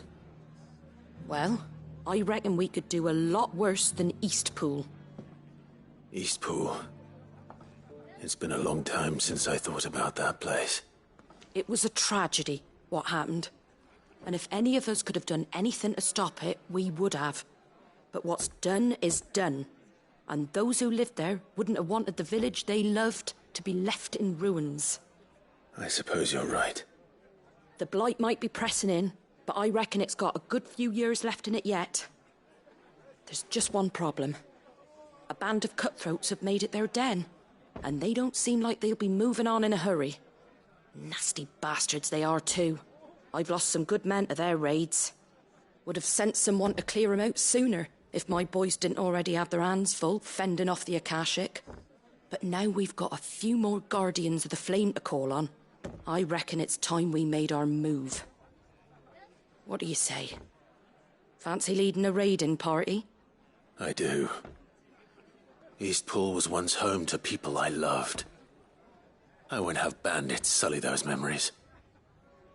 Speaker 6: Well, I reckon we could do a lot worse than Eastpool.
Speaker 1: Eastpool. It's been a long time since I thought about that place.
Speaker 6: It was a tragedy, what happened. And if any of us could have done anything to stop it, we would have. But what's done is done. And those who lived there wouldn't have wanted the village they loved to be left in ruins.
Speaker 1: I suppose you're right.
Speaker 6: The blight might be pressing in, but I reckon it's got a good few years left in it yet. There's just one problem. A band of cutthroats have made it their den, and they don't seem like they'll be moving on in a hurry. Nasty bastards they are too. I've lost some good men to their raids. Would have sent someone to clear 'em out sooner, if my boys didn't already have their hands full fending off the Akashic. But now we've got a few more Guardians of the Flame to call on. I reckon it's time we made our move. What do you say? Fancy leading a raiding party?
Speaker 1: I do. Eastpool was once home to people I loved. I won't have bandits sully those memories.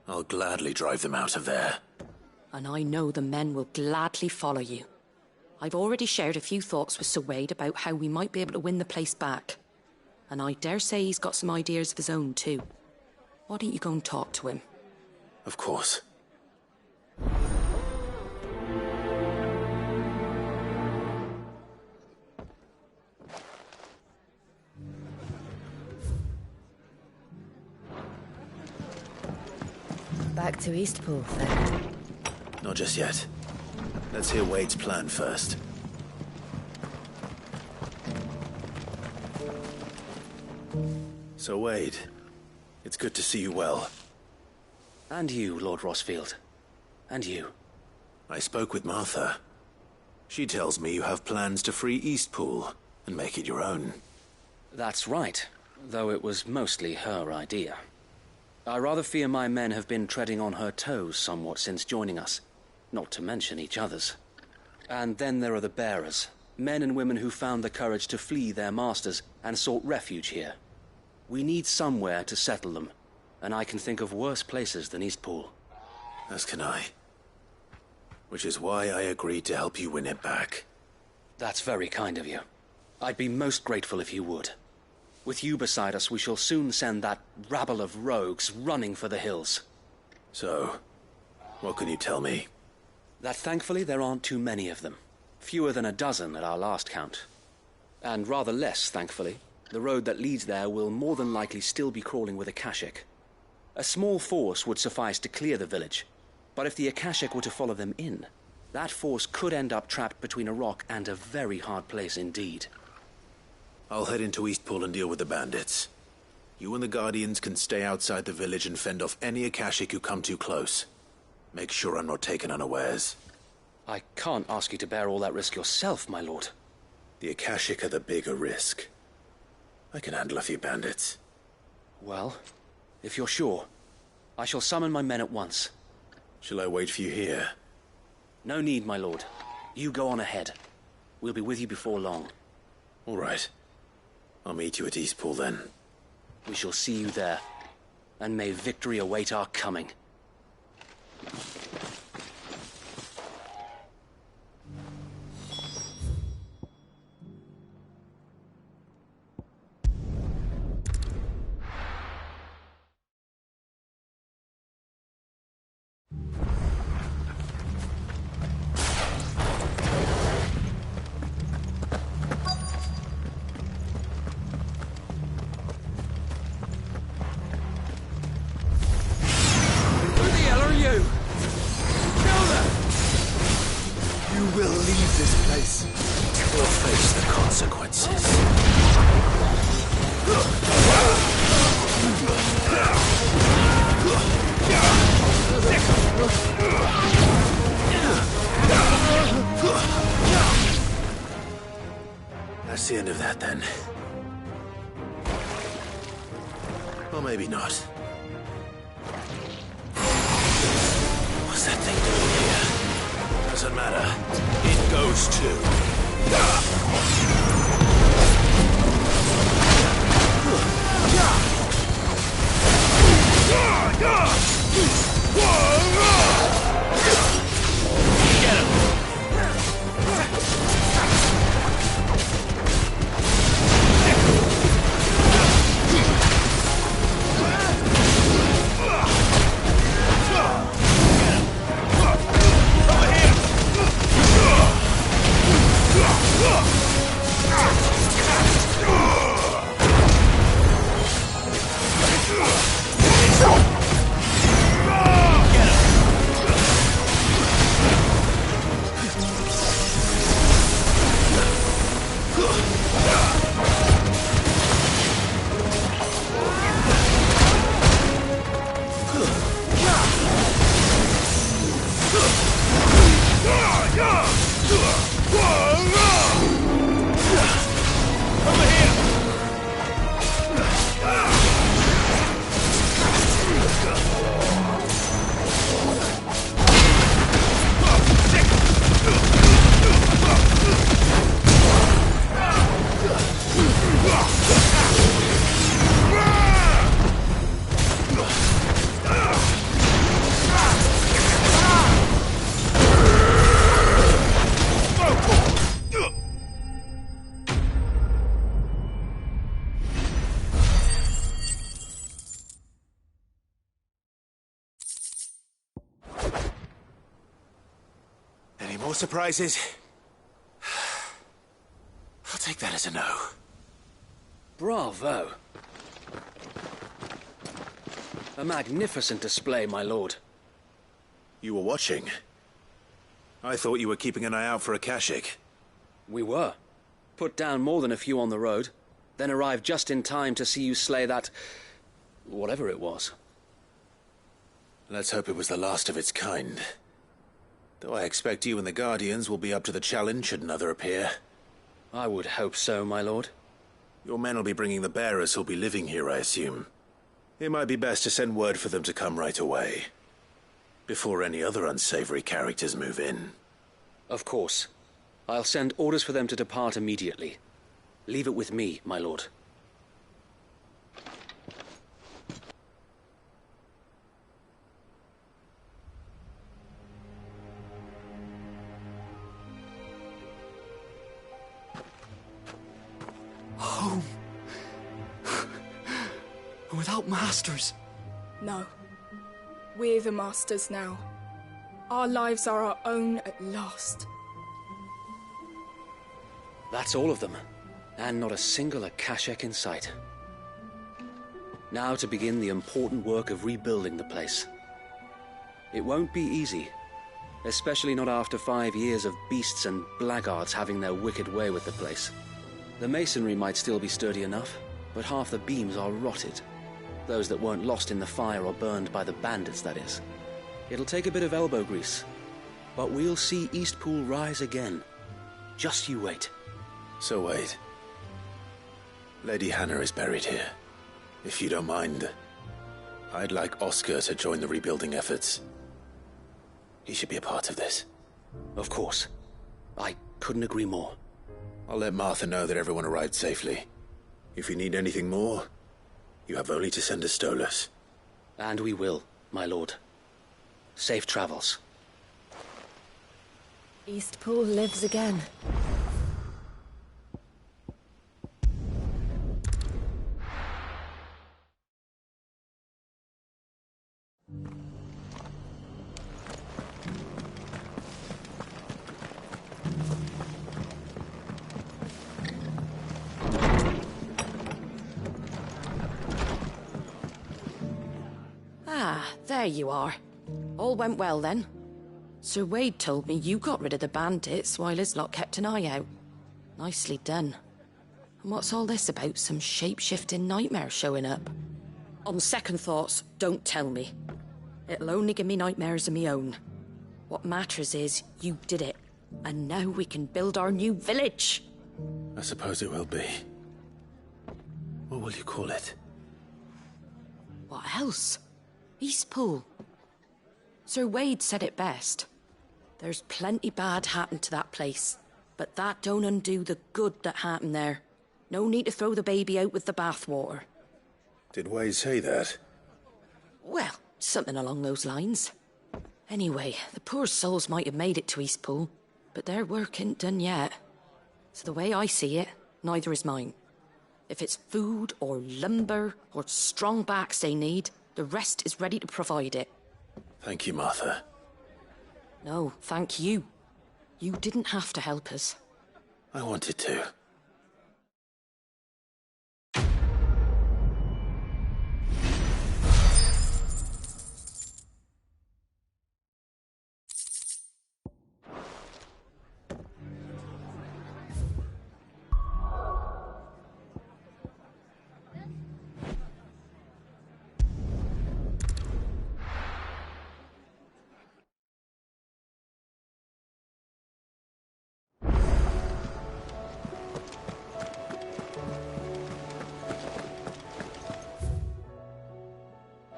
Speaker 1: I'll gladly drive them out of there.
Speaker 6: And I know the men will gladly follow you. I've already shared a few thoughts with Sir Wade about how we might be able to win the place back. And I dare say he's got some ideas of his own too. Why don't you go and talk to him?
Speaker 1: Of course.
Speaker 12: Back to Eastpool, then.
Speaker 1: Not just yet. Let's hear Wade's plan first. So, Wade, it's good to see you well.
Speaker 11: And you, Lord Rosfield. And you.
Speaker 1: I spoke with Martha. She tells me you have plans to free Eastpool and make it your own.
Speaker 11: That's right, though it was mostly her idea. I rather fear my men have been treading on her toes somewhat since joining us, not to mention each other's. And then there are the bearers, men and women who found the courage to flee their masters and sought refuge here. We need somewhere to settle them, and I can think of worse places than Eastpool.
Speaker 1: As can I. Which is why I agreed to help you win it back.
Speaker 11: That's very kind of you. I'd be most grateful if you would. With you beside us, we shall soon send that rabble of rogues running for the hills.
Speaker 1: So, what can you tell me?
Speaker 11: That thankfully there aren't too many of them. Fewer than a dozen at our last count. And rather less, thankfully. The road that leads there will more than likely still be crawling with Akashic. A small force would suffice to clear the village. But if the Akashic were to follow them in, that force could end up trapped between a rock and a very hard place indeed.
Speaker 1: I'll head into Eastpool and deal with the bandits. You and the Guardians can stay outside the village and fend off any Akashic who come too close. Make sure I'm not taken unawares.
Speaker 11: I can't ask you to bear all that risk yourself, my lord.
Speaker 1: The Akashic are the bigger risk. I can handle a few bandits.
Speaker 11: Well, if you're sure, I shall summon my men at once.
Speaker 1: Shall I wait for you here?
Speaker 11: No need, my lord. You go on ahead. We'll be with you before long.
Speaker 1: All right. I'll meet you at Eastpool then.
Speaker 11: We shall see you there. And may victory await our coming.
Speaker 1: That's the end of that, then. Or maybe not. What's that thing doing here? Doesn't matter. It goes too. Get him! surprises? I'll take that as a no.
Speaker 11: Bravo. A magnificent display, my lord.
Speaker 1: You were watching? I thought you were keeping an eye out for a Kashik.
Speaker 11: We were. Put down more than a few on the road, then arrived just in time to see you slay that... whatever it was.
Speaker 1: Let's hope it was the last of its kind. Though I expect you and the Guardians will be up to the challenge should another appear.
Speaker 11: I would hope so, my lord.
Speaker 1: Your men will be bringing the bearers who'll be living here, I assume. It might be best to send word for them to come right away, before any other unsavory characters move in.
Speaker 11: Of course. I'll send orders for them to depart immediately. Leave it with me, my lord.
Speaker 18: Home. Without masters.
Speaker 9: No. We're the masters now. Our lives are our own at last.
Speaker 11: That's all of them, and not a single Akashek in sight. Now to begin the important work of rebuilding the place. It won't be easy, especially not after 5 years of beasts and blackguards having their wicked way with the place. The masonry might still be sturdy enough, but half the beams are rotted. Those that weren't lost in the fire or burned by the bandits, that is. It'll take a bit of elbow grease, but we'll see Eastpool rise again. Just you wait.
Speaker 1: So wait. Lady Hannah is buried here. If you don't mind, I'd like Oscar to join the rebuilding efforts. He should be a part of this.
Speaker 11: Of course. I couldn't agree more.
Speaker 1: I'll let Martha know that everyone arrived safely. If you need anything more, you have only to send a Stolas.
Speaker 11: And we will, my lord. Safe travels.
Speaker 12: Eastpool lives again.
Speaker 6: Ah, there you are. All went well then. Sir Wade told me you got rid of the bandits while his lot kept an eye out. Nicely done. And what's all this about some shape-shifting nightmare showing up? On second thoughts, don't tell me. It'll only give me nightmares of me own. What matters is you did it. And now we can build our new village.
Speaker 1: I suppose it will be. What will you call it?
Speaker 6: What else? Eastpool. Sir Wade said it best. There's plenty bad happened to that place, but that don't undo the good that happened there. No need to throw the baby out with the bathwater.
Speaker 1: Did Wade say that?
Speaker 6: Well, something along those lines. Anyway, the poor souls might have made it to Eastpool, but their work ain't done yet. So the way I see it, neither is mine. If it's food or lumber or strong backs they need, the rest is ready to provide it.
Speaker 1: Thank you, Martha.
Speaker 6: No, thank you. You didn't have to help us.
Speaker 1: I wanted to.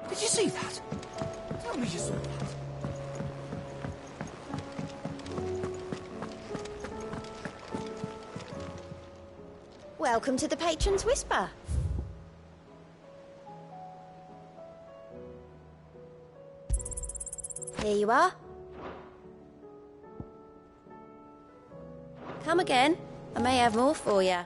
Speaker 14: Did you see that? Tell me you saw that.
Speaker 12: Welcome to the Patron's Whisper. Here you are. Come again. I may have more for you.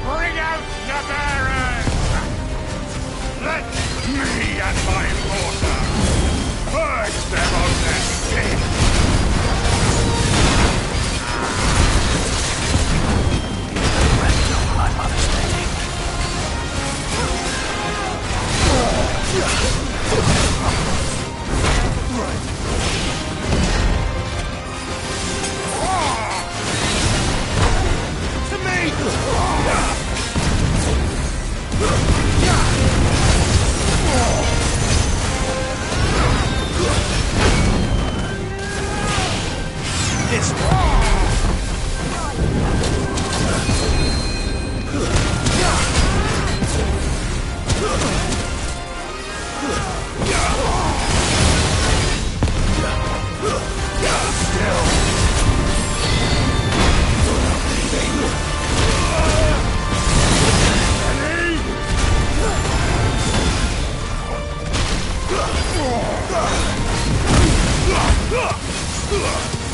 Speaker 19: Bring out your bearers! Let me and my mortar purge them of their sin! I'm understanding. To me!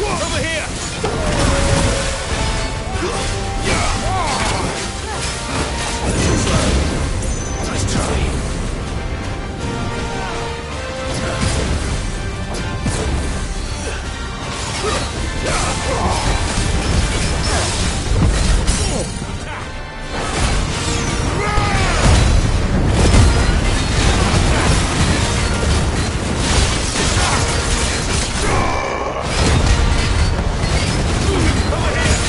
Speaker 19: Over here! Nice try. Over here!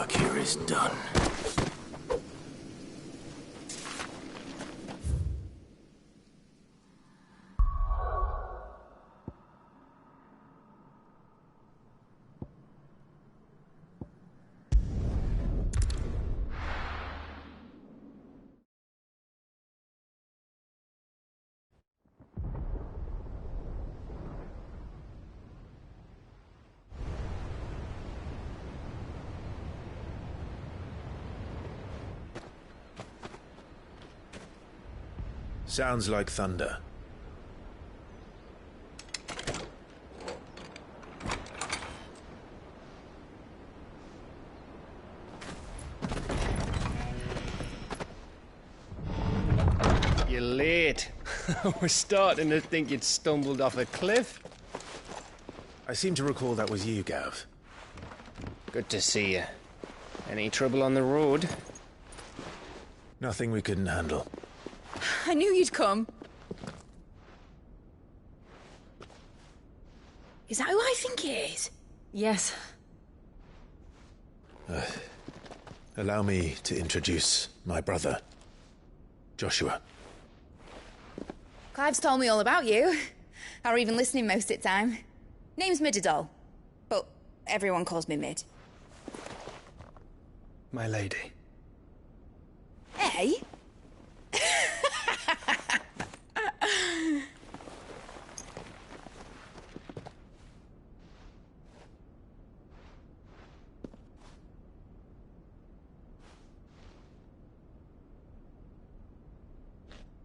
Speaker 1: work here is done. Sounds like thunder.
Speaker 20: You're late. I was starting to think you'd stumbled off a cliff.
Speaker 1: I seem to recall that was you, Gav.
Speaker 20: Good to see you. Any trouble on the road?
Speaker 1: Nothing we couldn't handle.
Speaker 7: I knew you'd come. Is that who I think it is?
Speaker 12: Yes.
Speaker 1: Allow me to introduce my brother, Joshua.
Speaker 21: Clive's told me all about you. Or even listening most of the time. Name's Midadol, but everyone calls me Mid.
Speaker 2: My lady.
Speaker 21: Hey?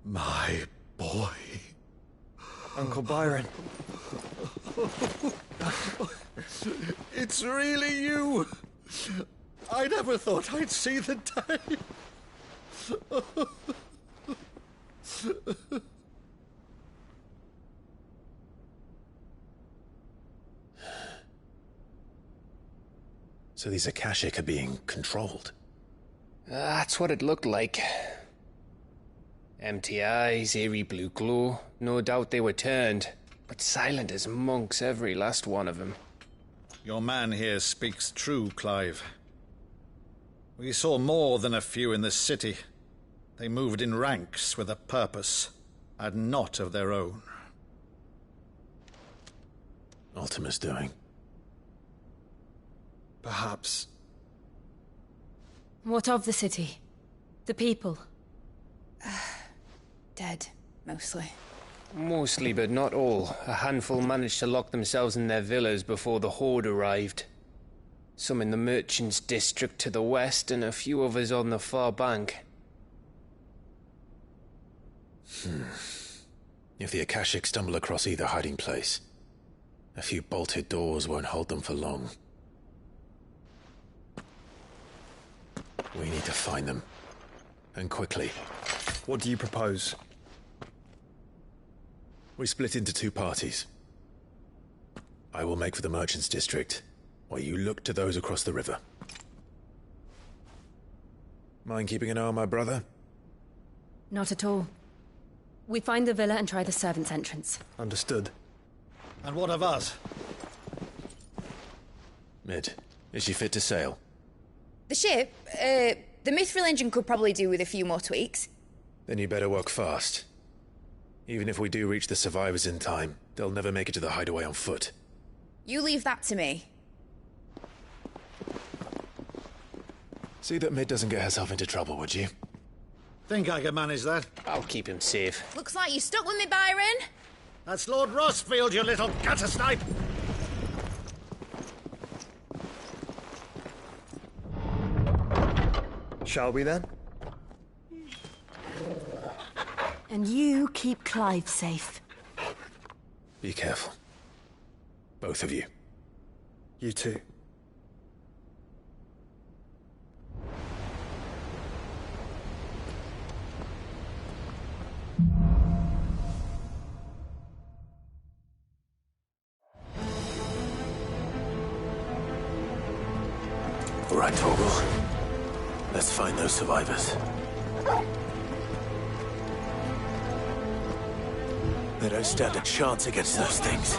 Speaker 16: My boy.
Speaker 2: Uncle Byron.
Speaker 16: It's really you. I never thought I'd see the day.
Speaker 1: So these Akashic are being controlled?
Speaker 20: That's what it looked like. Empty eyes, eerie blue glow. No doubt they were turned, but silent as monks, every last one of them.
Speaker 16: Your man here speaks true, Clive. We saw more than a few in this city. They moved in ranks with a purpose, and not of their own.
Speaker 1: Ultima's doing.
Speaker 2: Perhaps.
Speaker 12: What of the city? The people?
Speaker 21: Dead, mostly.
Speaker 20: Mostly, but not all. A handful managed to lock themselves in their villas before the Horde arrived. Some in the Merchants' District to the west, and a few others on the far bank.
Speaker 1: If the Akashic stumble across either hiding place, a few bolted doors won't hold them for long. We need to find them. And quickly.
Speaker 2: What do you propose?
Speaker 1: We split into two parties. I will make for the Merchants' District, while you look to those across the river. Mind keeping an eye on my brother?
Speaker 12: Not at all. We find the villa and try the servants' entrance.
Speaker 2: Understood.
Speaker 16: And what of us?
Speaker 1: Mid, is she fit to sail?
Speaker 21: The ship, the Mithril engine could probably do with a few more tweaks.
Speaker 1: Then you better work fast. Even if we do reach the survivors in time, they'll never make it to the hideaway on foot.
Speaker 21: You leave that to me.
Speaker 1: See that Mid doesn't get herself into trouble, would you?
Speaker 16: Think I can manage that?
Speaker 20: I'll keep him safe.
Speaker 21: Looks like you stuck with me, Byron.
Speaker 16: That's Lord Rossfield, you little gutter snipe!
Speaker 2: Shall we then?
Speaker 12: And you keep Clive safe.
Speaker 1: Be careful. Both of you.
Speaker 2: You too.
Speaker 1: All right, Torgal. Let's find those survivors. They don't stand a chance against those things.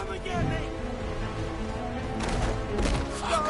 Speaker 1: Fuck.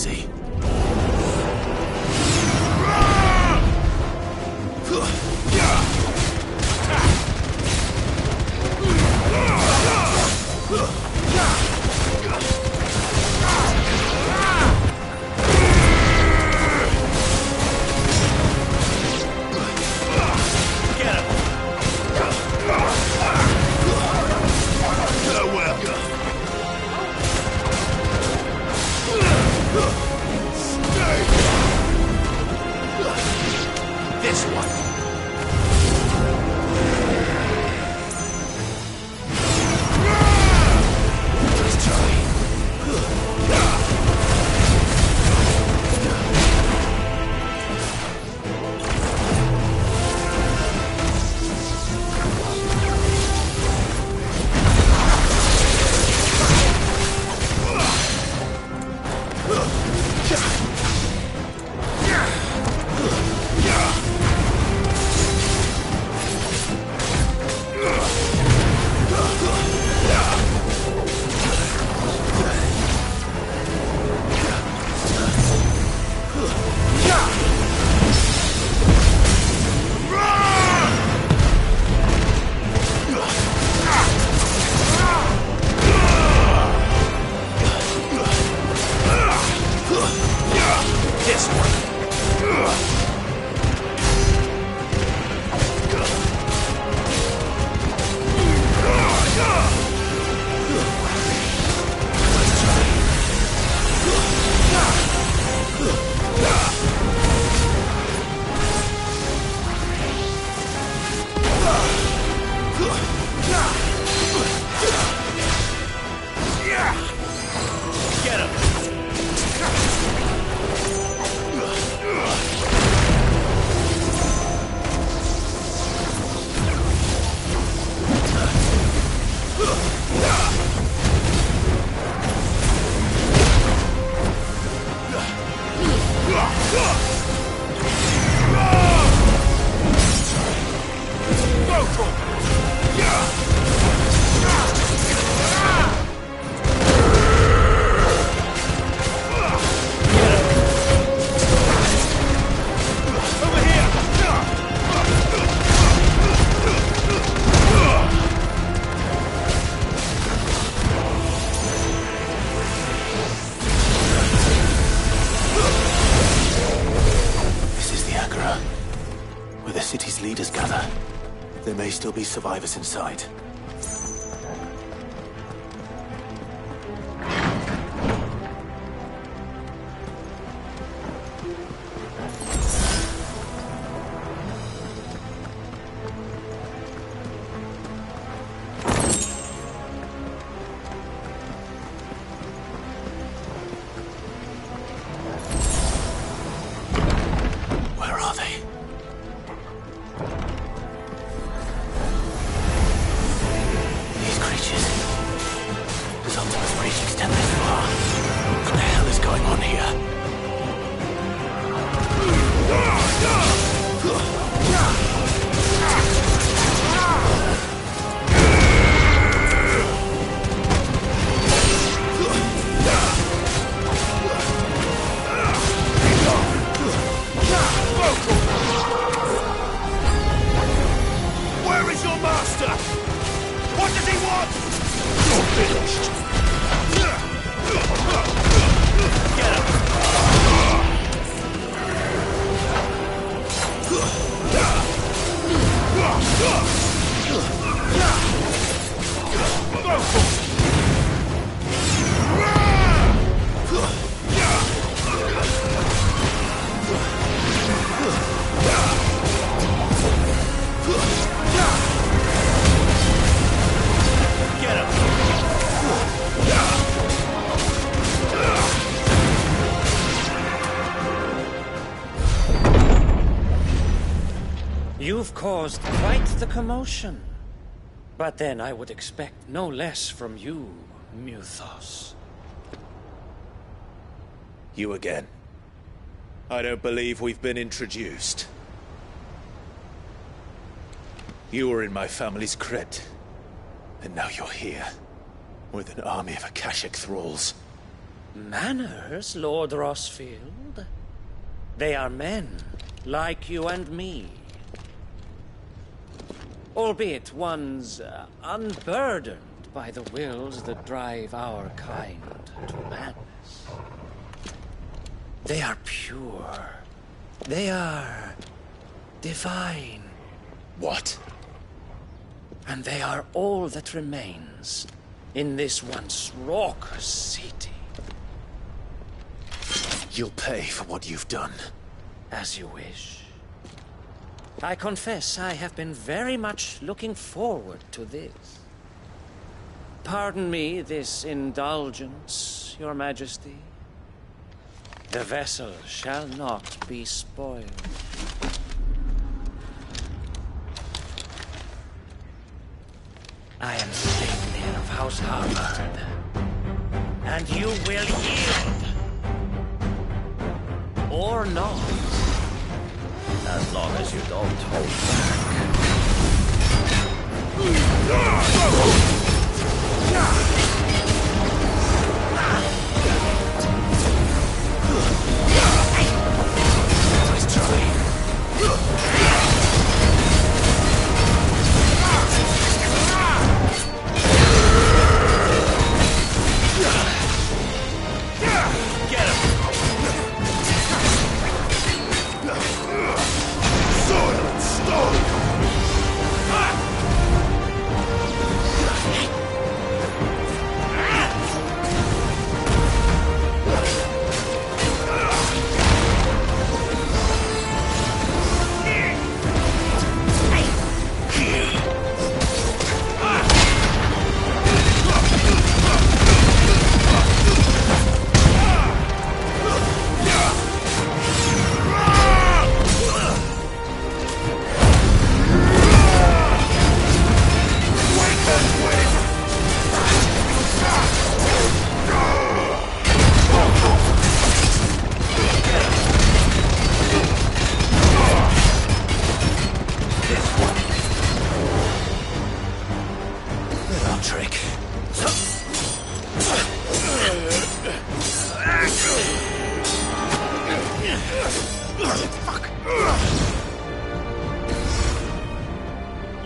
Speaker 1: easy.
Speaker 3: This one. Let's try. This one. Get him!
Speaker 1: Where the city's leaders gather. There may still be survivors inside. Where are they? These creatures. Does Ultima's reach extend this far? What the hell is going on here?
Speaker 19: Where is your master? What does he want? You're finished. Get him. Go for it. Get him!
Speaker 14: You've caused quite the commotion. But then I would expect no less from you, Muthos.
Speaker 4: You again. I don't believe we've been introduced. You were in my family's crypt. And now you're here. With an army of Akashic thralls.
Speaker 14: Manners, Lord Rossfield? They are men, like you and me. Albeit one's unburdened by the wills that drive our kind to madness. They are pure. They are divine.
Speaker 3: What?
Speaker 14: And they are all that remains in this once raucous city.
Speaker 3: You'll pay for what you've done.
Speaker 14: As you wish. I confess I have been very much looking forward to this. Pardon me this indulgence, Your Majesty. The vessel shall not be spoiled. I am Stapler of House Harvard, and you will yield. Or not. As long as you don't hold
Speaker 3: Nice try.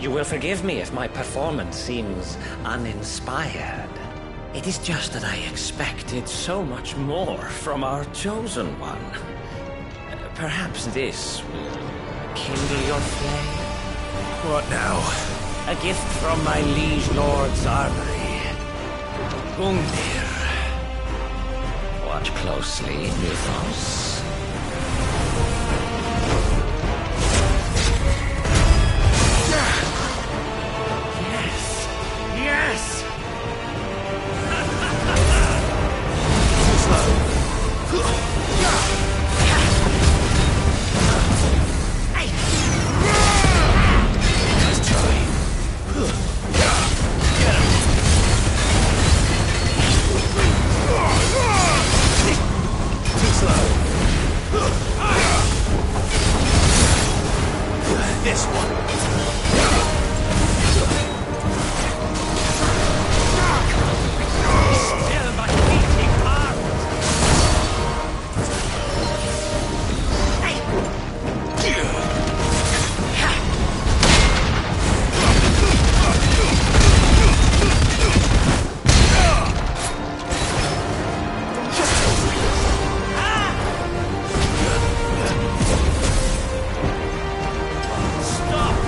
Speaker 14: You will forgive me if my performance seems uninspired. It is just that I expected so much more from our chosen one. Perhaps this will kindle your flame?
Speaker 3: What now?
Speaker 14: A gift from my liege lord's armory. Gungnir. Watch closely, Mythos. Yes!
Speaker 3: Too slow. Nice try. Get him. Too slow. This one.
Speaker 14: Still my beating heart! Stop!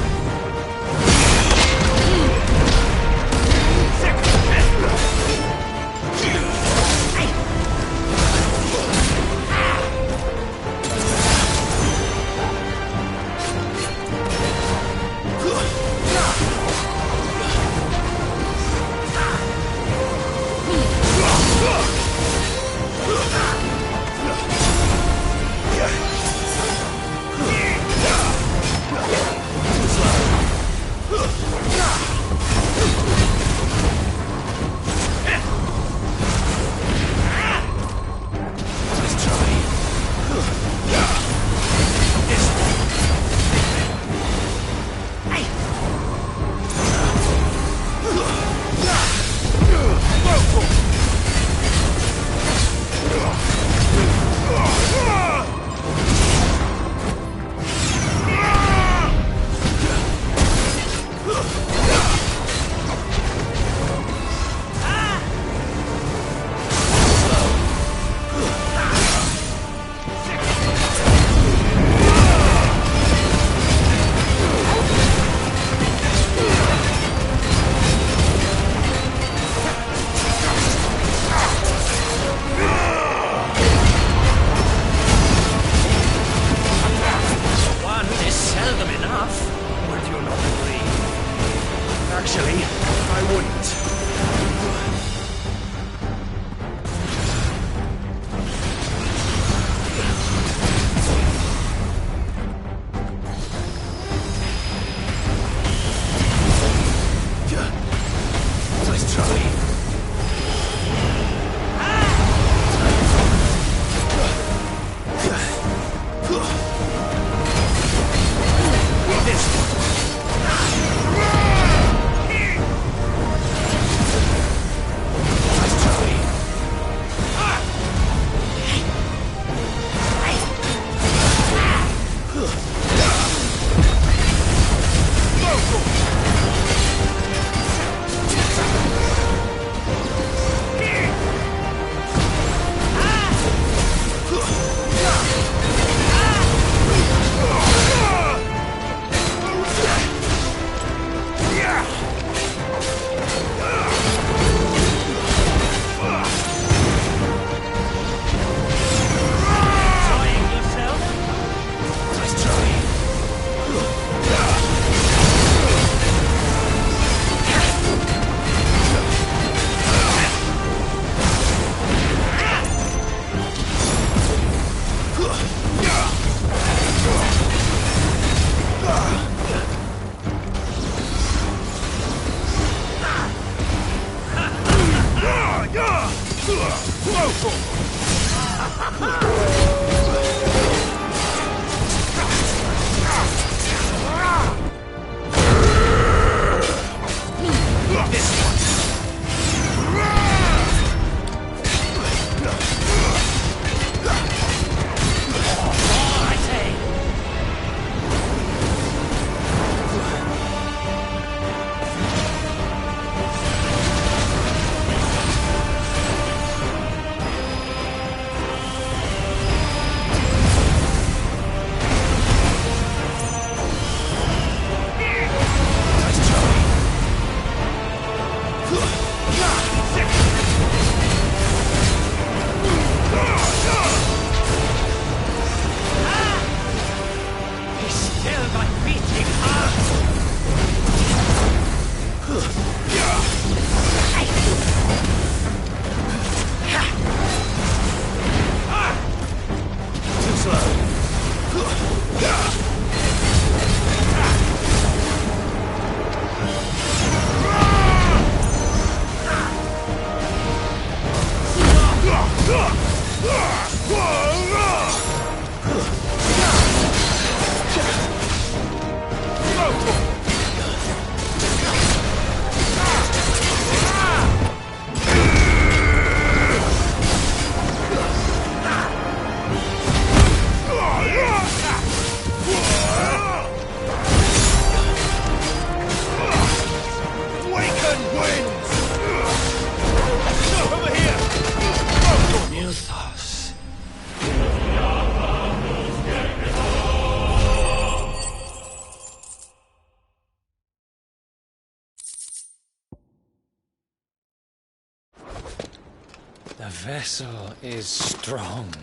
Speaker 20: The vessel is strong.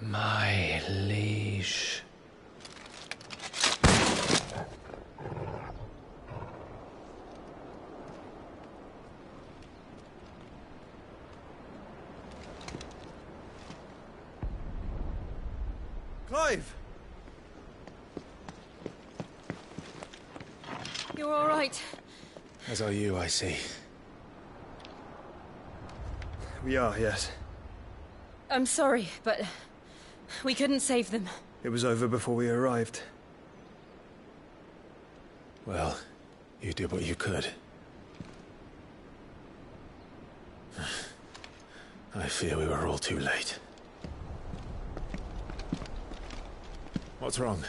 Speaker 20: My liege.
Speaker 2: Clive!
Speaker 7: You're all right.
Speaker 4: As are you, I see.
Speaker 2: We are, yes.
Speaker 7: I'm sorry, but we couldn't save them.
Speaker 2: It was over before we arrived.
Speaker 1: Well, you did what you could. I fear we were all too late. What's wrong?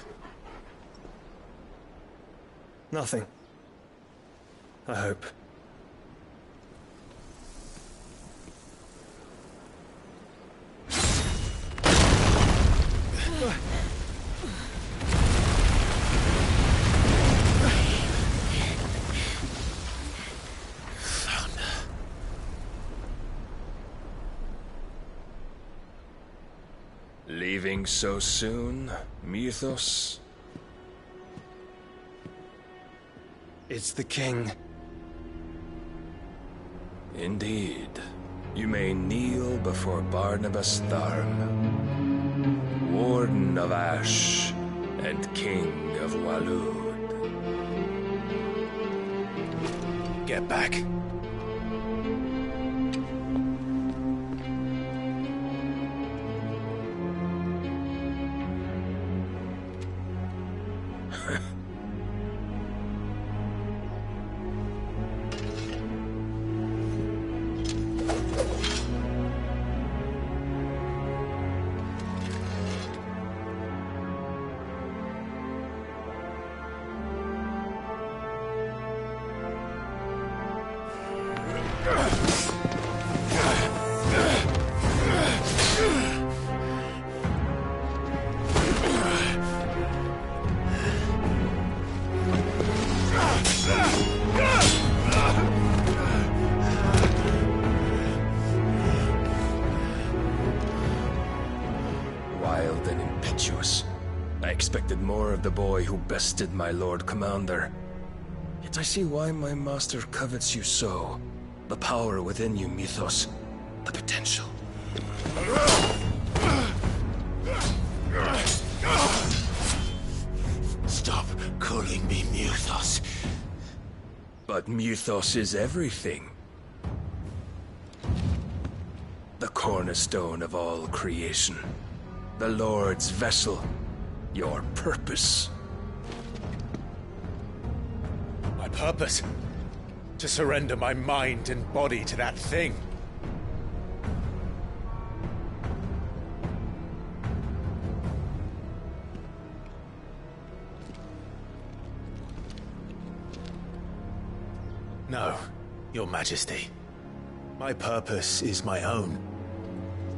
Speaker 2: Nothing. I hope.
Speaker 3: Leaving so soon, Mythos?
Speaker 2: It's the king.
Speaker 3: Indeed. You may kneel before Barnabas Tharm, Warden of Ash and King of Walud.
Speaker 1: Get back.
Speaker 3: Wild and impetuous. I expected more of the boy who bested my Lord Commander. Yet I see why my master covets you so. The power within you, Mythos. The potential.
Speaker 1: Stop calling me Mythos.
Speaker 3: But Mythos is everything. The cornerstone of all creation. The Lord's vessel. Your purpose.
Speaker 4: My purpose? To surrender my mind and body to that thing.
Speaker 1: No, Your Majesty. My purpose is my own.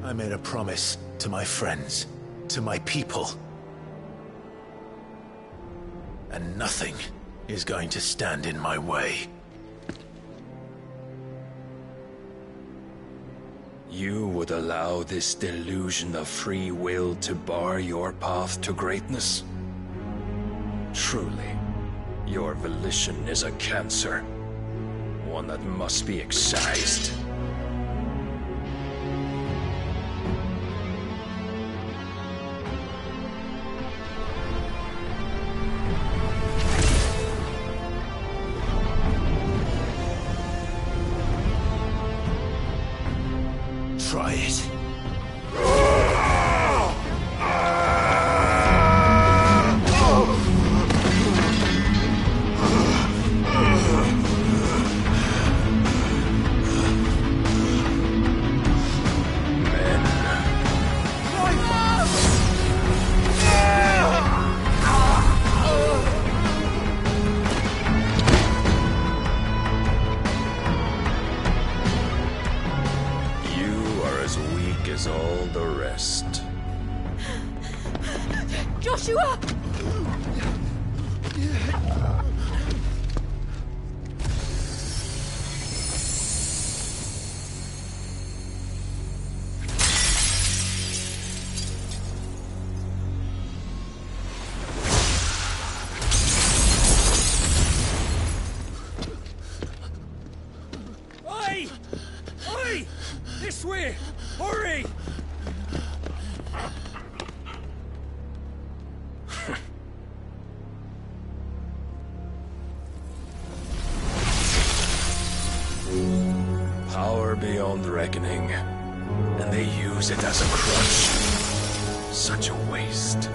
Speaker 1: I made a promise to my friends, to my people. And nothing is going to stand in my way.
Speaker 3: You would allow this delusion of free will to bar your path to greatness? Truly, your volition is a cancer. One that must be excised. Try it.
Speaker 5: As all the rest.
Speaker 7: Joshua!
Speaker 14: Oi! Oi! This way! Hurry!
Speaker 5: Power beyond reckoning, and they use it as a crutch. Such a waste.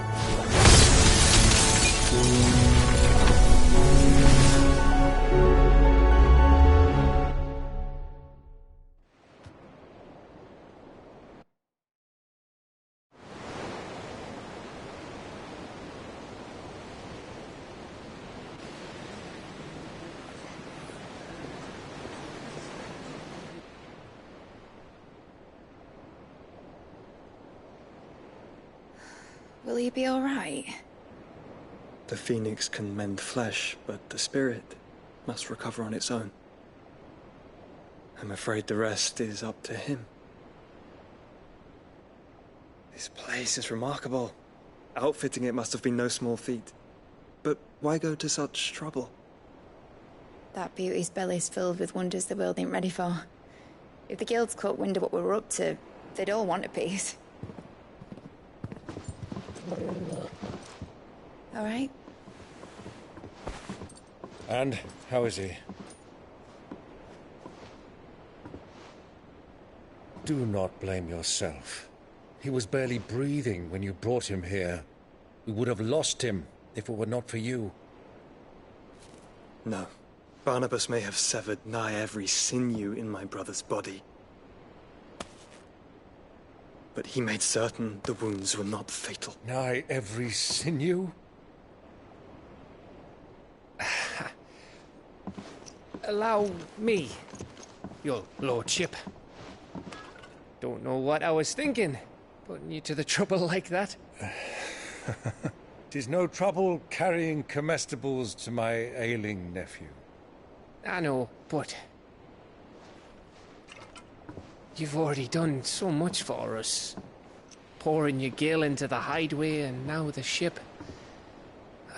Speaker 21: Will you be all right?
Speaker 2: The phoenix can mend flesh, but the spirit must recover on its own. I'm afraid the rest is up to him. This place is remarkable. Outfitting it must have been no small feat. But why go to such trouble?
Speaker 21: That beauty's belly's filled with wonders the world ain't ready for. If the guilds caught wind of what we were up to, they'd all want a piece. All right?
Speaker 16: And how is he? Do not blame yourself. He was barely breathing when you brought him here. We would have lost him if it were not for you.
Speaker 2: No. Barnabas may have severed nigh every sinew in my brother's body. But he made certain the wounds were not fatal.
Speaker 16: Nigh every sinew?
Speaker 20: Allow me, your lordship. Don't know what I was thinking, putting you to the trouble like that.
Speaker 16: 'Tis no trouble carrying comestibles to my ailing nephew.
Speaker 20: I know, but you've already done so much for us. Pouring your gil into the hideaway and now the ship.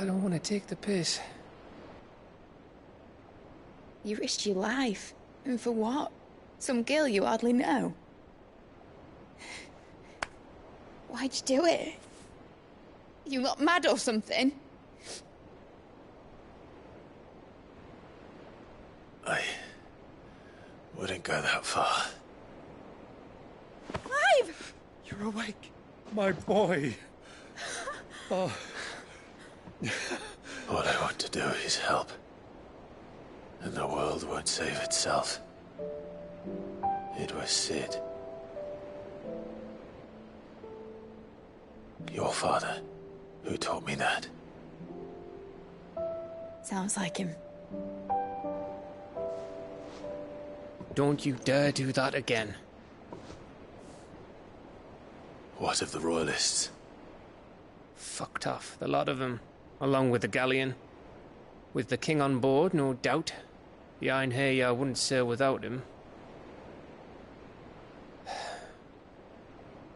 Speaker 20: I don't want to take the piss.
Speaker 21: You risked your life. And for what? Some girl you hardly know. Why'd you do it? You not mad or something?
Speaker 1: I wouldn't go that far.
Speaker 21: Clive!
Speaker 16: You're awake. My boy. Oh.
Speaker 1: All I want to do is help. And the world won't save itself. It was Sid. Your father, who taught me that.
Speaker 21: Sounds like him.
Speaker 20: Don't you dare do that again.
Speaker 1: What of the Royalists?
Speaker 20: Fucked off, the lot of them, along with the galleon. With the king on board, no doubt. Behind here, I wouldn't sail without him.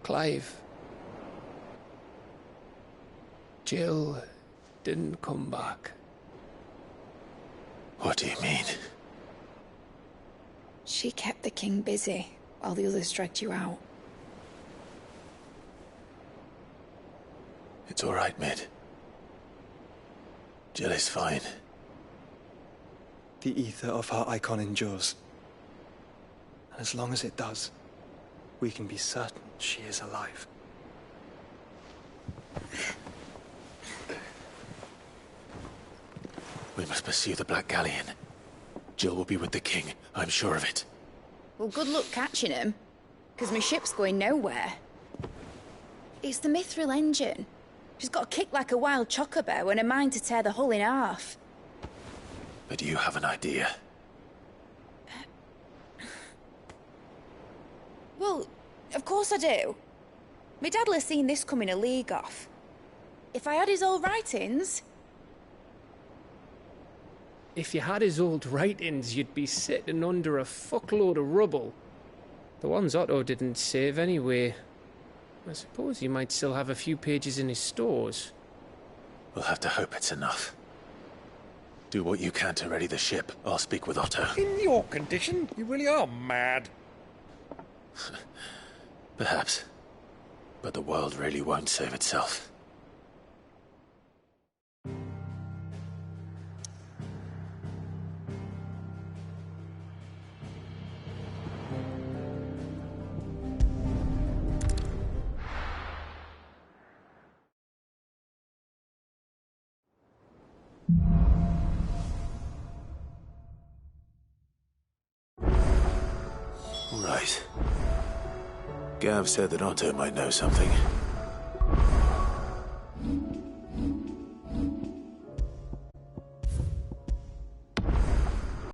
Speaker 20: Clive. Jill didn't come back.
Speaker 1: What do you mean?
Speaker 21: She kept the king busy while the others dragged you out.
Speaker 1: It's all right, Mid. Jill is fine.
Speaker 2: The ether of her icon endures. And as long as it does, we can be certain she is alive.
Speaker 4: We must pursue the Black Galleon. Jill will be with the king, I'm sure of it.
Speaker 21: Well, good luck catching him, because my ship's going nowhere. It's the Mithril engine. She's got a kick like a wild chocobo and a mind to tear the hull in half.
Speaker 4: But you have an idea.
Speaker 21: Well, of course I do. My dad'll have seen this coming a league off. If I had his old writings...
Speaker 20: If you had his old writings, you'd be sitting under a fuckload of rubble. The ones Otto didn't save anyway. I suppose he might still have a few pages in his stores.
Speaker 4: We'll have to hope it's enough. Do what you can to ready the ship. I'll speak with Otto.
Speaker 16: In your condition, you really are mad.
Speaker 4: Perhaps. But the world really won't save itself. Right. Gav said that Otto might know something.